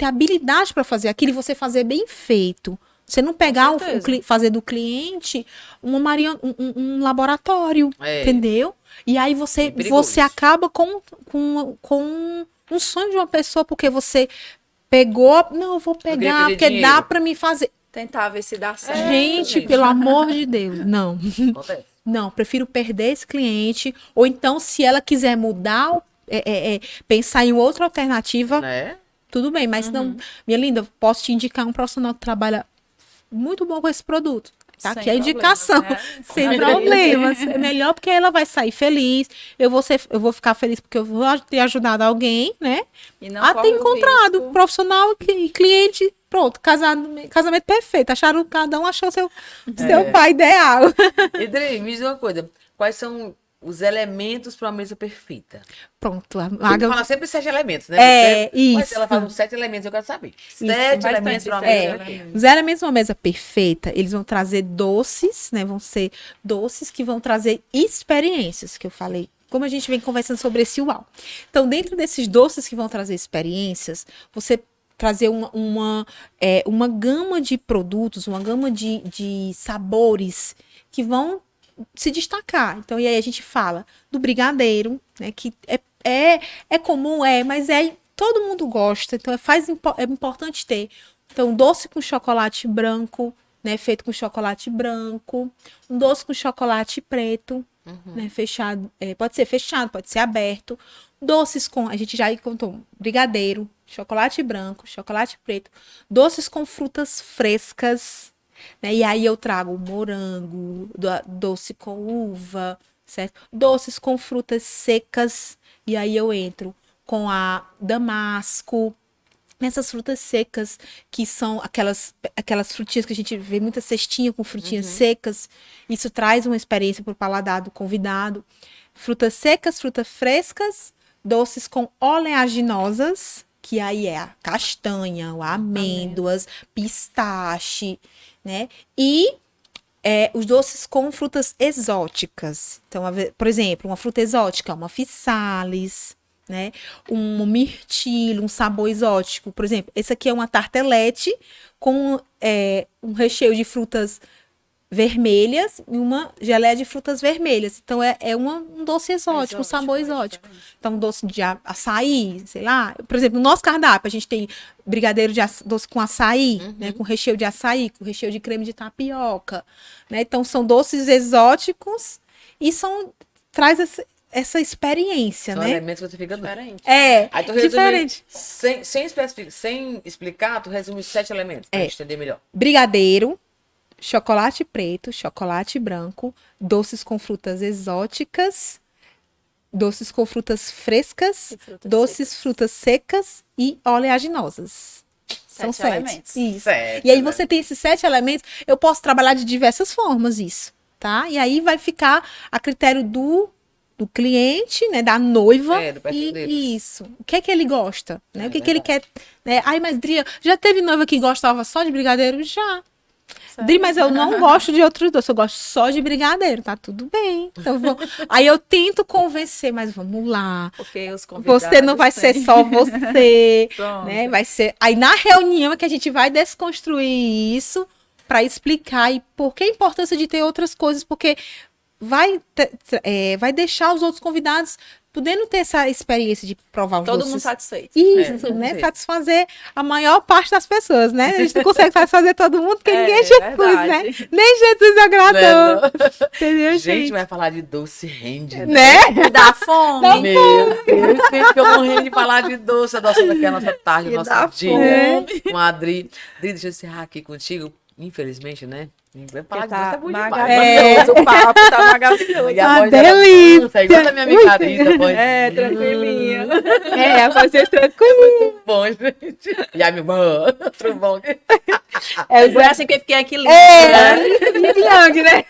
habilidade para fazer aquilo e você fazer bem feito. Você não pegar certeza. fazer do cliente um laboratório, É. entendeu? E aí Bem perigoso. você acaba com um sonho de uma pessoa, porque você pegou, não, eu vou queria pegar, pedir porque dá dinheiro. pra me fazer. Tentar ver se dá certo. Gente, gente. pelo amor de Deus, não. Acontece. Não, prefiro perder esse cliente, ou então, se ela quiser mudar, pensar em outra alternativa, Né? tudo bem, mas não, minha linda, eu posso te indicar um profissional que trabalha muito bom com esse produto. Tá Sem aqui a problemas, indicação, né? sem Adri. problemas. É melhor porque ela vai sair feliz. Eu vou ficar feliz porque eu vou ter ajudado alguém, né? E não A ter corre o encontrado risco. profissional e cliente. Pronto, casamento perfeito. Cada um achou seu pai ideal. Edrei, me diz uma coisa. Quais são os elementos para uma mesa perfeita? Pronto, a Você Maga. fala sempre 7 elementos, né? É, Mas isso. ela fala uns 7 elementos, eu quero saber. 7 bastante elementos para uma sete mesa elementos. perfeita. Os elementos de uma mesa perfeita, eles vão trazer doces, né? Vão ser doces que vão trazer experiências, que eu falei. Como a gente vem conversando sobre esse uau. Então, dentro desses doces que vão trazer experiências, você trazer uma gama de produtos, uma gama de sabores que vão se destacar. Então, e aí a gente fala do brigadeiro, né? Que é comum, mas todo mundo gosta, então é importante ter. Então, doce com chocolate branco, né? Feito com chocolate branco, um doce com chocolate preto, né? Fechado, pode ser fechado, pode ser aberto. Doces com, a gente já contou, brigadeiro, chocolate branco, chocolate preto, doces com frutas frescas, né? E aí eu trago morango, doce com uva, certo? Doces com frutas secas, e aí eu entro com a damasco, essas frutas secas, que são aquelas frutinhas que a gente vê muita cestinha com frutinhas secas. Isso traz uma experiência para o paladar do convidado. Frutas secas, frutas frescas, doces com oleaginosas, que aí é a castanha, o amêndoas, pistache, né? E os doces com frutas exóticas. Então, por exemplo, uma fruta exótica, uma physalis, né? Um mirtilo, um sabor exótico. Por exemplo, esse aqui é uma tartelete com um recheio de frutas vermelhas e uma geleia de frutas vermelhas. Então, um doce exótico, um sabor exótico. Então, um doce de açaí, sei lá. Por exemplo, no nosso cardápio, a gente tem brigadeiro de doce com açaí, né? Com recheio de açaí, com recheio de creme de tapioca, né? Então, são doces exóticos e traz essa experiência, São né? elementos que você fica doido. Diferente. Aí tu resume, Diferente. sem explicar, tu resume os 7 elementos, pra gente entender melhor. Brigadeiro, chocolate preto, chocolate branco, doces com frutas exóticas, doces com frutas frescas, E frutas doces, frutas secas e oleaginosas. São 7 7. elementos. Isso. 7, E aí né? você tem esses 7 elementos, eu posso trabalhar de diversas formas isso, tá? E aí vai ficar a critério do cliente, né, da noiva, Do perfil deles. isso. O que é que ele gosta, né? O que é que ele quer, né? Ai, mas Dria, já teve noiva que gostava só de brigadeiro? Já. Dri, mas eu não gosto de outros doces, eu gosto só de brigadeiro, tá tudo bem. Então, aí eu tento convencer, mas vamos lá. Porque os convidados Você não vai ser têm- só você, Pronto. né? Vai ser. Aí na reunião é que a gente vai desconstruir isso para explicar e por que a importância de ter outras coisas, porque vai deixar os outros convidados podendo ter essa experiência de provar os Todo doces. mundo satisfeito. Isso, né? sim. Satisfazer a maior parte das pessoas, né? A gente não consegue satisfazer todo mundo, porque ninguém é Jesus, verdade. né? Nem Jesus agradou. Né, não? Entendeu, Gente, gente? vai falar de doce rende, né? Né? Dá fome. Meu Deus, gente, que eu morri de falar de doce. Nossa, daqui a nossa tarde, o E nosso dá dia. Com a Adri. Adri, deixa eu encerrar aqui contigo. Infelizmente, né? Vai falar de doce é bom demais. Maravilhoso, o papo tá maravilhoso. E a Uma voz dela delícia. mansa, igual da minha amiga Carita, voz. Tranquilinha. Vai ser tranquilo. Bom, gente. E a minha irmã, tudo bom? Foi assim que eu fiquei aqui linda. Yang, né?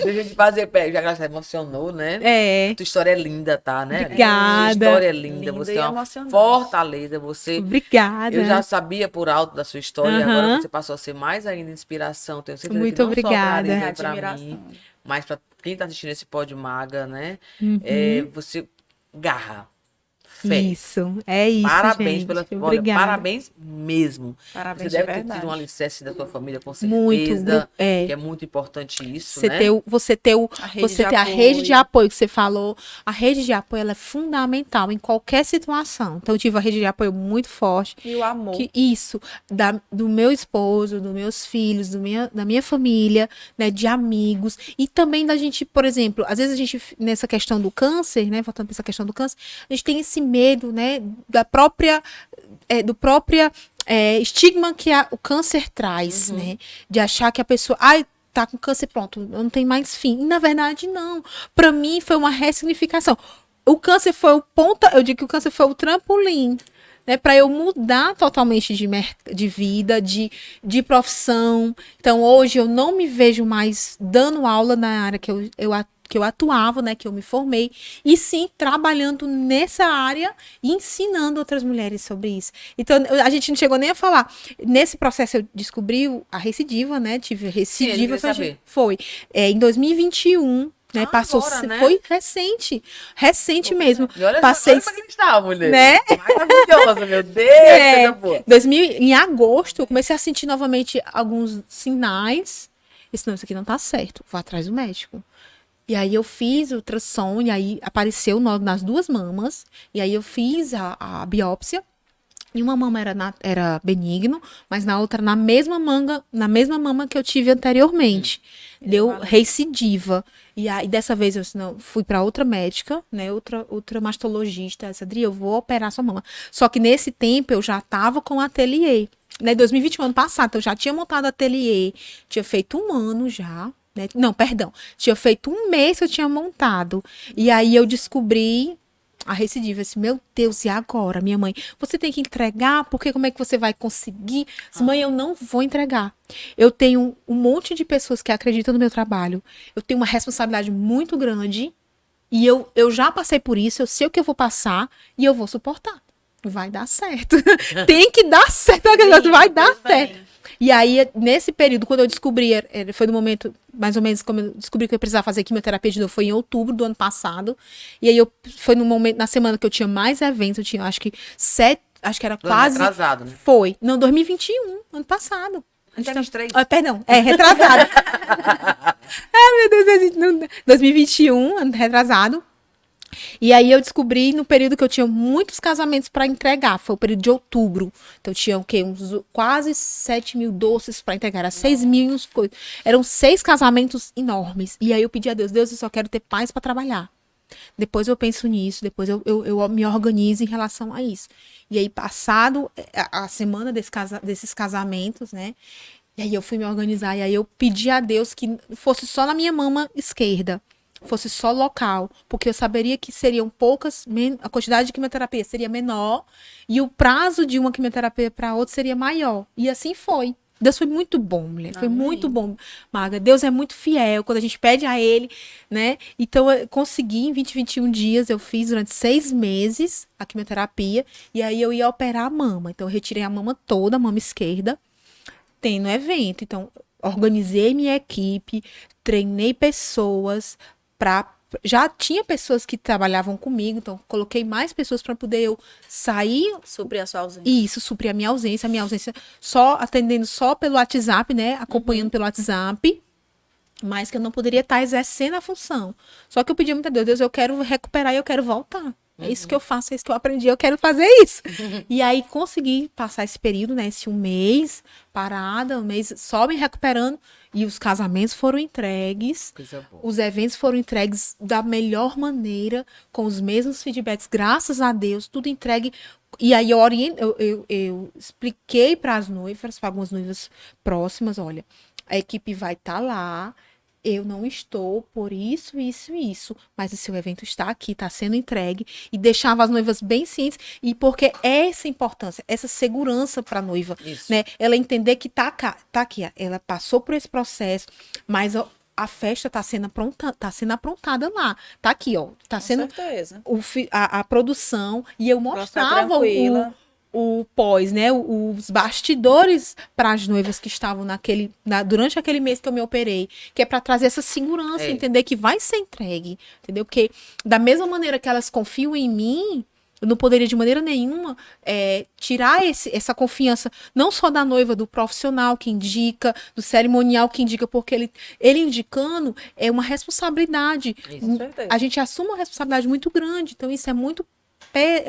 Deixa eu te fazer, já que ela se emocionou, né? Tua história é linda, tá, né? Obrigada. Sua história é linda, Linda você e é uma emocionante. fortaleza, você... Obrigada. Eu já sabia por alto da sua história, e Aham. agora você passou a ser mais ainda inspiração. Tenho certeza Muito que não obrigada. só pra Admiração. mim, mas para quem tá assistindo esse Pod Maga, né? Uhum. Você garra, fé. Isso, é isso, Parabéns gente. pela olha, Obrigada. parabéns mesmo. Parabéns Você de deve ter tido verdade. um alicerce da sua família, com Muito, certeza. é. Que é muito importante isso, Você né? ter, você ter, A rede você de ter a apoio. rede de apoio que você falou. A rede de apoio ela é fundamental em qualquer situação. Então, eu tive uma rede de apoio muito forte. E o amor. Que isso, do meu esposo, dos meus filhos, da minha família, né, de amigos. E também da gente, por exemplo, às vezes a gente, nessa questão do câncer, né, voltando para essa questão do câncer, a gente tem esse medo, né, da própria, estigma que o câncer traz, né, de achar que a pessoa, ai, tá com câncer, pronto, não tem mais fim. E, na verdade, não. Para mim, foi uma ressignificação. O câncer foi o eu digo que o câncer foi o trampolim, né, para eu mudar totalmente de vida, de profissão. Então, hoje eu não me vejo mais dando aula na área que eu atuava, né, que eu me formei, e sim trabalhando nessa área e ensinando outras mulheres sobre isso. Então, a gente não chegou nem a falar. Nesse processo eu descobri a recidiva, né, tive recidiva. Foi em 2021. Né, passou, agora, né? foi recente mesmo. E olha, Passei, olha pra quem está, mulher. né? Maravilhosa, meu Deus, É, coisa boa. em agosto, eu comecei a sentir novamente alguns sinais. Disse, não, isso aqui não tá certo. Vou atrás do médico. E aí eu fiz o ultrassom, e aí apareceu nas duas mamas. E aí eu fiz a biópsia. E uma mama era benigno, mas na outra, na mesma mama que eu tive anteriormente. Deu recidiva. E aí, dessa vez, eu fui para outra médica, né? Outra mastologista. Essa, Adri, eu vou operar sua mama. Só que nesse tempo, eu já estava com o ateliê. Né? 2021, ano passado, então eu já tinha montado ateliê. Tinha feito 1 ano já. Né? Não, perdão. Tinha feito 1 mês que eu tinha montado. E aí, eu descobri a recidiva, assim, meu Deus, e agora? Minha mãe, você tem que entregar, porque como é que você vai conseguir? Mãe, eu não vou entregar. Eu tenho um monte de pessoas que acreditam no meu trabalho. Eu tenho uma responsabilidade muito grande e eu já passei por isso, eu sei o que eu vou passar e eu vou suportar. Vai dar certo. Tem que dar certo, vai dar certo. E aí, nesse período, quando eu descobri, foi no momento, mais ou menos, como eu descobri que eu precisava fazer quimioterapia de novo, foi em outubro do ano passado. E aí, foi no momento, na semana que eu tinha mais eventos, eu tinha, acho que era quase... Atrasado, né? Foi. Não, 2021, ano passado. A gente tá nos 3. Perdão, retrasado. Meu Deus, a gente não... 2021, ano retrasado. E aí eu descobri no período que eu tinha muitos casamentos para entregar. Foi o período de outubro. Então eu tinha o quê? Quase 7 mil doces para entregar. Era 6 mil e uns coisas. Eram 6 casamentos enormes. E aí eu pedi a Deus, eu só quero ter paz para trabalhar. Depois eu penso nisso, depois eu me organizo em relação a isso. E aí, passado a semana desses casamentos, né? E aí eu fui me organizar. E aí eu pedi a Deus que fosse só na minha mama esquerda. Fosse só local, porque eu saberia que seriam poucas, a quantidade de quimioterapia seria menor e o prazo de uma quimioterapia para outra seria maior. E assim foi. Deus foi muito bom, mulher. Foi muito bom, Maga. Deus é muito fiel quando a gente pede a Ele, né? Então, eu consegui em 21 dias, eu fiz durante 6 meses a quimioterapia e aí eu ia operar a mama. Então, eu retirei a mama toda, a mama esquerda, tendo evento. Então, organizei minha equipe, treinei pessoas, já tinha pessoas que trabalhavam comigo, então coloquei mais pessoas para poder eu sair. Suprir a sua ausência. Isso, suprir a minha ausência só atendendo só pelo WhatsApp, né? Acompanhando pelo WhatsApp, mas que eu não poderia estar exercendo a função. Só que eu pedi muito a Deus, eu quero recuperar e eu quero voltar. É isso que eu faço, é isso que eu aprendi, eu quero fazer isso. E aí consegui passar esse período, né? Esse 1 mês parada, 1 mês só me recuperando. E os casamentos foram entregues, os eventos foram entregues da melhor maneira, com os mesmos feedbacks, graças a Deus, tudo entregue. E aí eu expliquei para as noivas, para algumas noivas próximas, olha, a equipe vai estar lá, eu não estou por isso, mas o seu evento está aqui, está sendo entregue, e deixava as noivas bem cientes, e porque essa importância, essa segurança para a noiva, né? Ela entender que tá aqui, ela passou por esse processo, mas a festa está sendo aprontada lá, tá aqui, ó, tá sendo a produção, e eu mostrava o pós, né? Os bastidores para as noivas que estavam durante aquele mês que eu me operei, que é para trazer essa segurança, entender que vai ser entregue, entendeu? Porque da mesma maneira que elas confiam em mim, Eu não poderia de maneira nenhuma tirar essa confiança, não só da noiva, do profissional que indica, do cerimonial que indica, porque ele indicando é uma responsabilidade. Isso. certeza. A gente assume uma responsabilidade muito grande, então isso é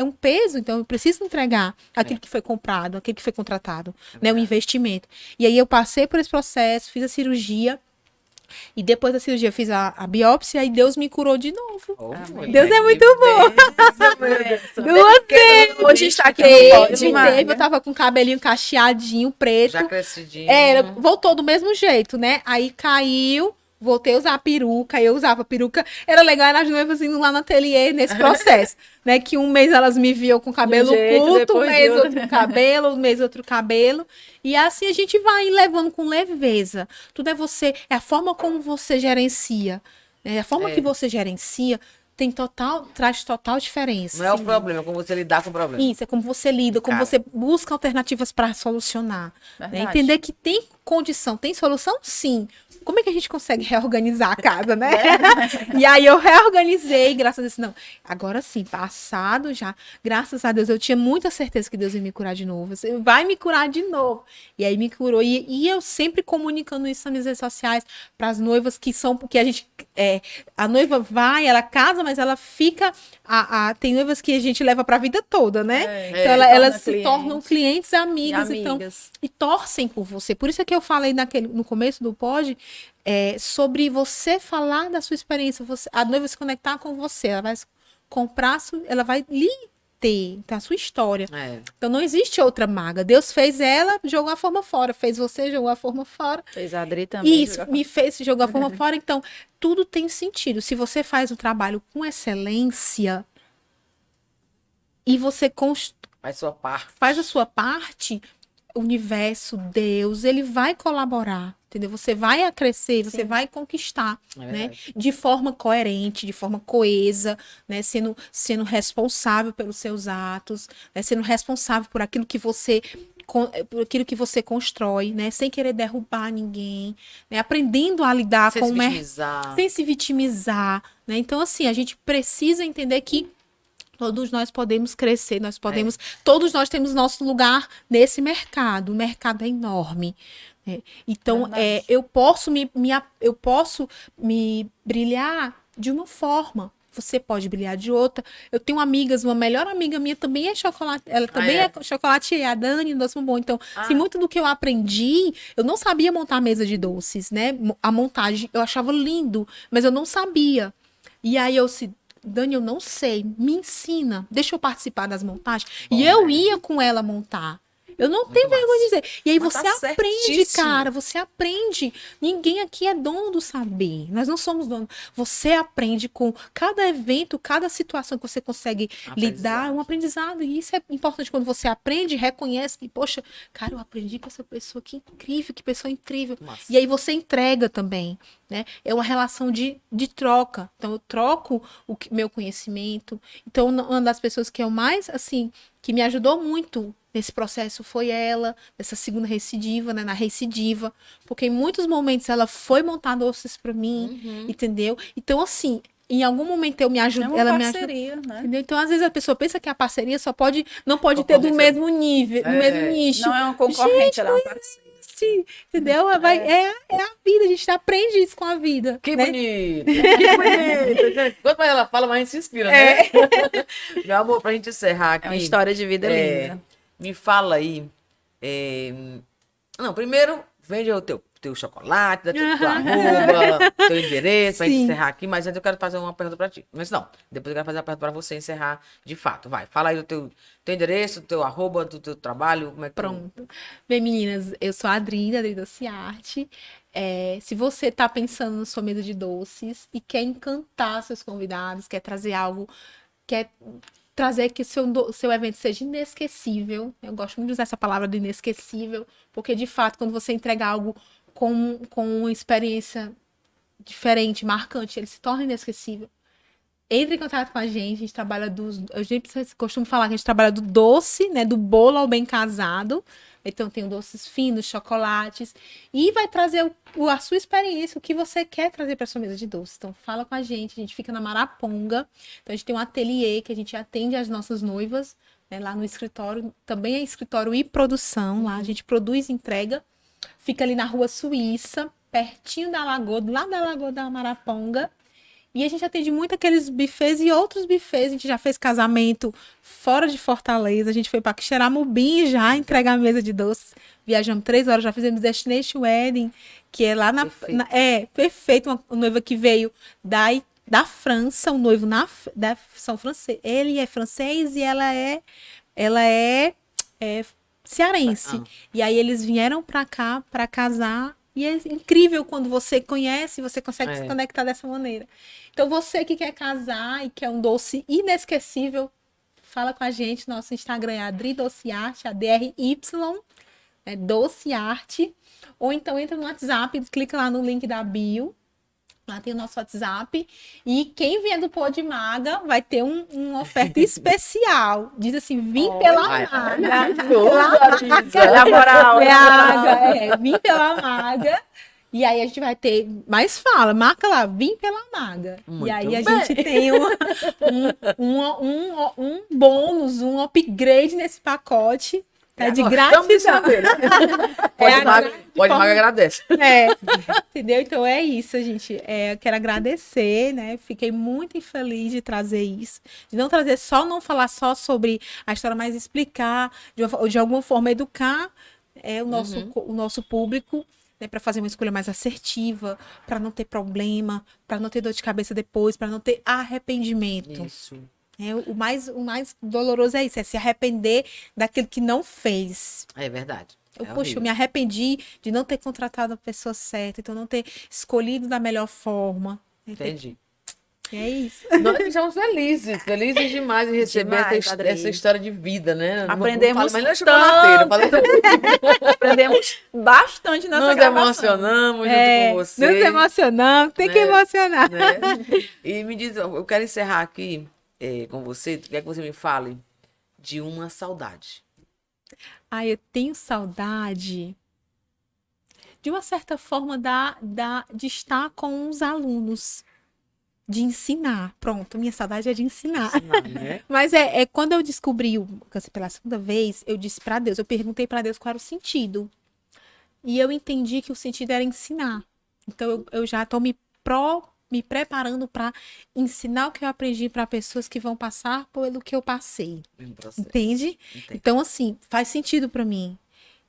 um peso, então eu preciso entregar aquilo que foi comprado, aquilo que foi contratado, né, o investimento. E aí eu passei por esse processo, fiz a cirurgia, e depois da cirurgia eu fiz a biópsia e Deus me curou de novo. Amém. Deus é muito bom. Duas vezes. Hoje está aqui Teve, no pódio, Maga. eu tava com o cabelinho cacheadinho, preto. Já crescidinho. Voltou do mesmo jeito, né? Aí caiu, voltei a usar a peruca, eu usava peruca. Era legal, era as noivas indo lá no ateliê nesse processo, né? Que um mês elas me viam com cabelo De um jeito, curto, um depois de mês outro. outro cabelo, um mês outro cabelo. E assim a gente vai levando com leveza. Tudo é a forma como você gerencia. Né? A forma que você gerencia traz total diferença. Não é o problema, é como você lidar com o problema. Isso, é como você lida, como Cara. você busca alternativas para solucionar. Né? Verdade. Entender que tem condição, tem solução, sim. Como é que a gente consegue reorganizar a casa, né? E aí eu reorganizei, graças a Deus. Não, agora sim, passado já, graças a Deus, eu tinha muita certeza que Deus ia me curar de novo. Você vai me curar de novo. E aí me curou. E eu sempre comunicando isso nas minhas redes sociais para as noivas que são, porque a gente, a noiva vai, ela casa, mas ela fica, tem noivas que a gente leva para a vida toda, né? Então elas se tornam clientes, amigas, E então, amigas. e torcem por você. Por isso é que eu falei no começo do pod, sobre você falar da sua experiência, a noiva se conectar com você, ela vai comprar, ela vai lhe ter, tá, a sua história. Então não existe outra maga. Deus fez ela, jogou a forma fora, fez você, jogou a forma fora. Fez a Adri também. Isso, me fez jogar a forma fora. Então, tudo tem sentido. Se você faz o trabalho com excelência e você Faz sua parte. faz a sua parte, o universo, Deus, ele vai colaborar, entendeu? Você vai crescer, você vai conquistar, né? verdade. De forma coerente, de forma coesa, né? Sendo responsável pelos seus atos, né? Sendo responsável por aquilo que você constrói, né? Sem querer derrubar ninguém, né? Aprendendo a lidar Sem com se o vitimizar. sem se vitimizar, né? Então, assim, a gente precisa entender que todos nós podemos crescer, todos nós temos nosso lugar nesse mercado. O mercado é enorme. Né? Então, Verdade. eu posso me brilhar de uma forma. Você pode brilhar de outra. Eu tenho amigas, uma melhor amiga minha também é chocolate. Ela também é chocolatier, a Dani, doce bom. Então, assim, muito do que eu aprendi, eu não sabia montar a mesa de doces, né? A montagem, eu achava lindo, mas eu não sabia. E aí Dani, eu não sei, me ensina, deixa eu participar das montagens. E eu ia com ela montar. Eu não tenho vergonha de dizer. E aí Mas você tá aprende, certíssimo. cara, você aprende. Ninguém aqui é dono do saber. Nós não somos donos. Você aprende com cada evento, cada situação que você consegue lidar, é um aprendizado. E isso é importante quando você aprende, reconhece que, poxa, cara, eu aprendi com essa pessoa, que pessoa incrível. Massa. E aí você entrega também, né? É uma relação de troca. Então eu troco meu conhecimento. Então uma das pessoas que eu mais, assim, que me ajudou muito nesse processo foi ela, nessa segunda recidiva, né, na recidiva, porque em muitos momentos ela foi montar doces para mim, entendeu? Então, assim, em algum momento eu me ajudo, É uma ela parceria, me ajuda, né? entendeu? Então, às vezes a pessoa pensa que a parceria não pode ter do mesmo nível, do mesmo nicho. Não é uma concorrente, ela é uma parceira. Entendeu? É a vida, a gente aprende isso com a vida. Que né? bonito! Que bonito! Quanto mais ela fala, mais a gente se inspira, né? Meu amor, pra gente encerrar aqui. É uma história de vida linda. Me fala aí. Não, primeiro, vende o teu chocolate, dá teu arroba, teu endereço, pra gente Sim. encerrar aqui. Mas antes eu quero fazer uma pergunta pra ti. Mas não, depois eu quero fazer uma pergunta pra você encerrar de fato. Vai, fala aí do teu endereço, do teu arroba, do teu trabalho, como é que Pronto. Bem, meninas, eu sou a Adri, da Adri Doce Arte. Se você está pensando na sua mesa de doces e quer encantar seus convidados, quer trazer algo, quer trazer que seu evento seja inesquecível, eu gosto muito de usar essa palavra de inesquecível, porque de fato, quando você entrega algo com uma experiência diferente, marcante, ele se torna inesquecível. Entre em contato com a gente trabalha eu sempre costumo falar que a gente trabalha do doce, né, do bolo ao bem casado. Então tem doces finos, chocolates, e vai trazer a sua experiência, o que você quer trazer para sua mesa de doce. Então fala com a gente fica na Maraponga. Então a gente tem um ateliê que a gente atende as nossas noivas, né, lá no escritório, também é escritório e produção, lá a gente produz e entrega. Fica ali na Rua Suíça, pertinho da Lagoa, do lado da Lagoa da Maraponga. E a gente atende muito aqueles buffets e outros buffets. A gente já fez casamento fora de Fortaleza. A gente foi para Quixeramobim já entregar a mesa de doces. Viajamos 3 horas, já fizemos Destination Wedding, que é lá Perfeito. Perfeito. Uma noiva que veio da França, um noivo são francês. Ele é francês e ela é cearense. E aí eles vieram para cá para casar. E é incrível quando você conhece, você consegue se conectar dessa maneira. Então, você que quer casar e quer um doce inesquecível, fala com a gente. Nosso Instagram é Adri Doce Arte, ADRY, Doce Arte. Ou então entra no WhatsApp, clica lá no link da bio. Lá tem o nosso WhatsApp. E quem vier do Pô de Maga vai ter uma oferta especial. Diz assim, vim pela Maga. Na moral. Vim pela Maga. E aí a gente vai ter, mas marca lá, vim pela Maga. Muito e aí bem. a gente tem um bônus, um upgrade nesse pacote. Tá de gratidão. Pode Maga agradece. Entendeu? Então é isso, gente. Eu quero agradecer, né? Fiquei muito infeliz de trazer isso. De não trazer não falar só sobre a história, mas explicar, de alguma forma, educar o nosso público, né, para fazer uma escolha mais assertiva, para não ter problema, para não ter dor de cabeça depois, para não ter arrependimento. Isso. O mais doloroso é isso, é se arrepender daquilo que não fez. É verdade. Eu me arrependi de não ter contratado a pessoa certa, então não ter escolhido da melhor forma. Entendi. É isso. Nós estamos felizes demais em receber essa história de vida, né? Aprendemos mas não é chocolateira, aprendemos bastante nessa Nos gravação. Emocionamos junto com você. Nos emocionamos, tem que emocionar. Né? E me diz, eu quero encerrar aqui com você, quer que você me fale de uma saudade. Eu tenho saudade de uma certa forma de estar com os alunos, de ensinar. Pronto, minha saudade é de ensinar. Né? Mas quando eu descobri o câncer pela segunda vez, eu disse para Deus, eu perguntei para Deus qual era o sentido. E eu entendi que o sentido era ensinar. Então eu já estou me preparando para ensinar o que eu aprendi para pessoas que vão passar pelo que eu passei. Entende? Então, assim, faz sentido para mim.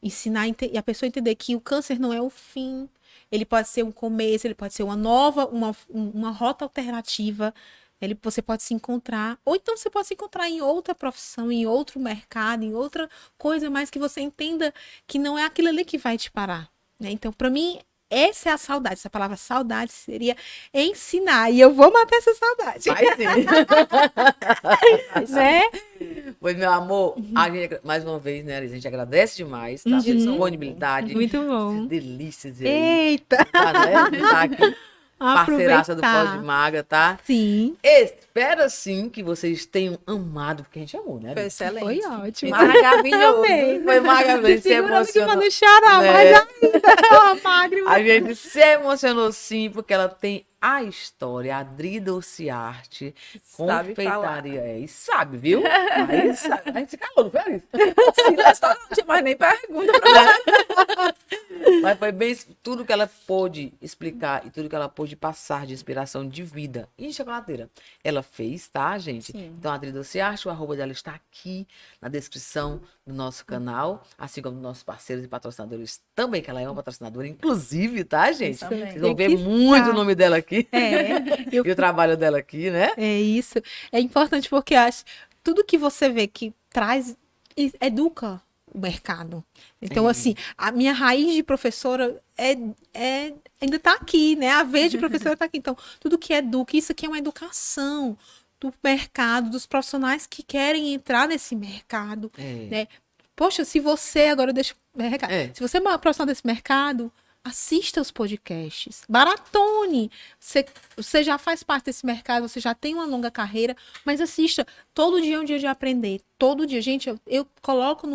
Ensinar e a pessoa entender que o câncer não é o fim. Ele pode ser um começo, ele pode ser uma rota alternativa. Você pode se encontrar. Ou então você pode se encontrar em outra profissão, em outro mercado, em outra coisa, mas que você entenda que não é aquilo ali que vai te parar. Né? Então, para mim, essa é a saudade. Essa palavra saudade seria ensinar. E eu vou matar essa saudade. Vai sim. Né? Pois, meu amor, mais uma vez, né, a gente agradece demais, tá? Sua disponibilidade. Muito bom. Delícias. Eita! Tá, né? Tá aqui. Parceiraça do Pó de Maga, tá? Sim. Espero, sim, que vocês tenham amado, porque a gente amou, né? Foi excelente. Foi ótimo. Maravilhoso. Foi maravilhoso, se emocionou. Pra não chorar, mas ainda a gente se emocionou, sim, porque ela tem a história, a Adri Doce Arte, confeitaria. E sabe, viu? Aí sabe. A gente se calou, não foi isso? Não tinha mais nem pergunta pra Mas foi bem tudo que ela pôde explicar e tudo que ela pôde passar de inspiração de vida e de chocolateira. Ela fez, tá, gente? Sim. Então, a Adri Doce Arte, o arroba dela está aqui na descrição do nosso canal, assim como dos nossos parceiros e patrocinadores também, que ela é uma patrocinadora, inclusive, tá, gente? Também. Vocês vão ver muito o nome dela aqui. E o trabalho dela aqui, né? É isso. É importante porque tudo que você vê que traz, educa o mercado. Então, assim, a minha raiz de professora ainda está aqui, né? A veia de professora está aqui. Então, tudo que educa, isso aqui é uma educação do mercado, dos profissionais que querem entrar nesse mercado, né? Poxa, se você, agora eu deixo recado, se você é uma profissional desse mercado, assista os podcasts, maratone. Você já faz parte desse mercado, você já tem uma longa carreira, mas assista. Todo dia é um dia de aprender. Todo dia, gente, eu coloco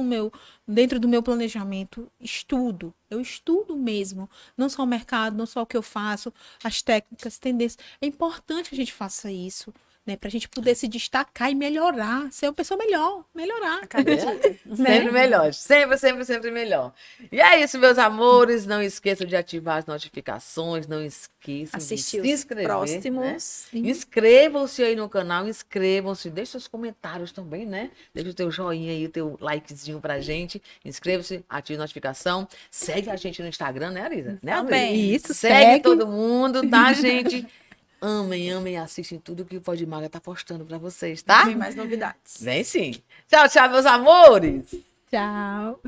dentro do meu planejamento, estudo. Eu estudo mesmo. Não só o mercado, não só o que eu faço, as técnicas, tendências. É importante que a gente faça isso. Né, para a gente poder se destacar e melhorar, ser uma pessoa melhorar. A cada dia. Sempre melhor, sempre melhor. E é isso, meus amores. Não esqueçam de ativar as notificações, não esqueçam Assistir de se os inscrever. próximos. Né? Inscrevam-se aí no canal, inscrevam-se, deixe seus comentários também, né? Deixa o teu joinha aí, o teu likezinho pra gente. Inscreva-se, ative a notificação. Segue a gente no Instagram, né, Arisa? Né, Arisa? Também. Isso, Segue todo mundo, tá, gente? Amem, assistem tudo que o Podmaga tá postando pra vocês, tá? Tem mais novidades. Vem sim. Tchau, meus amores. Tchau.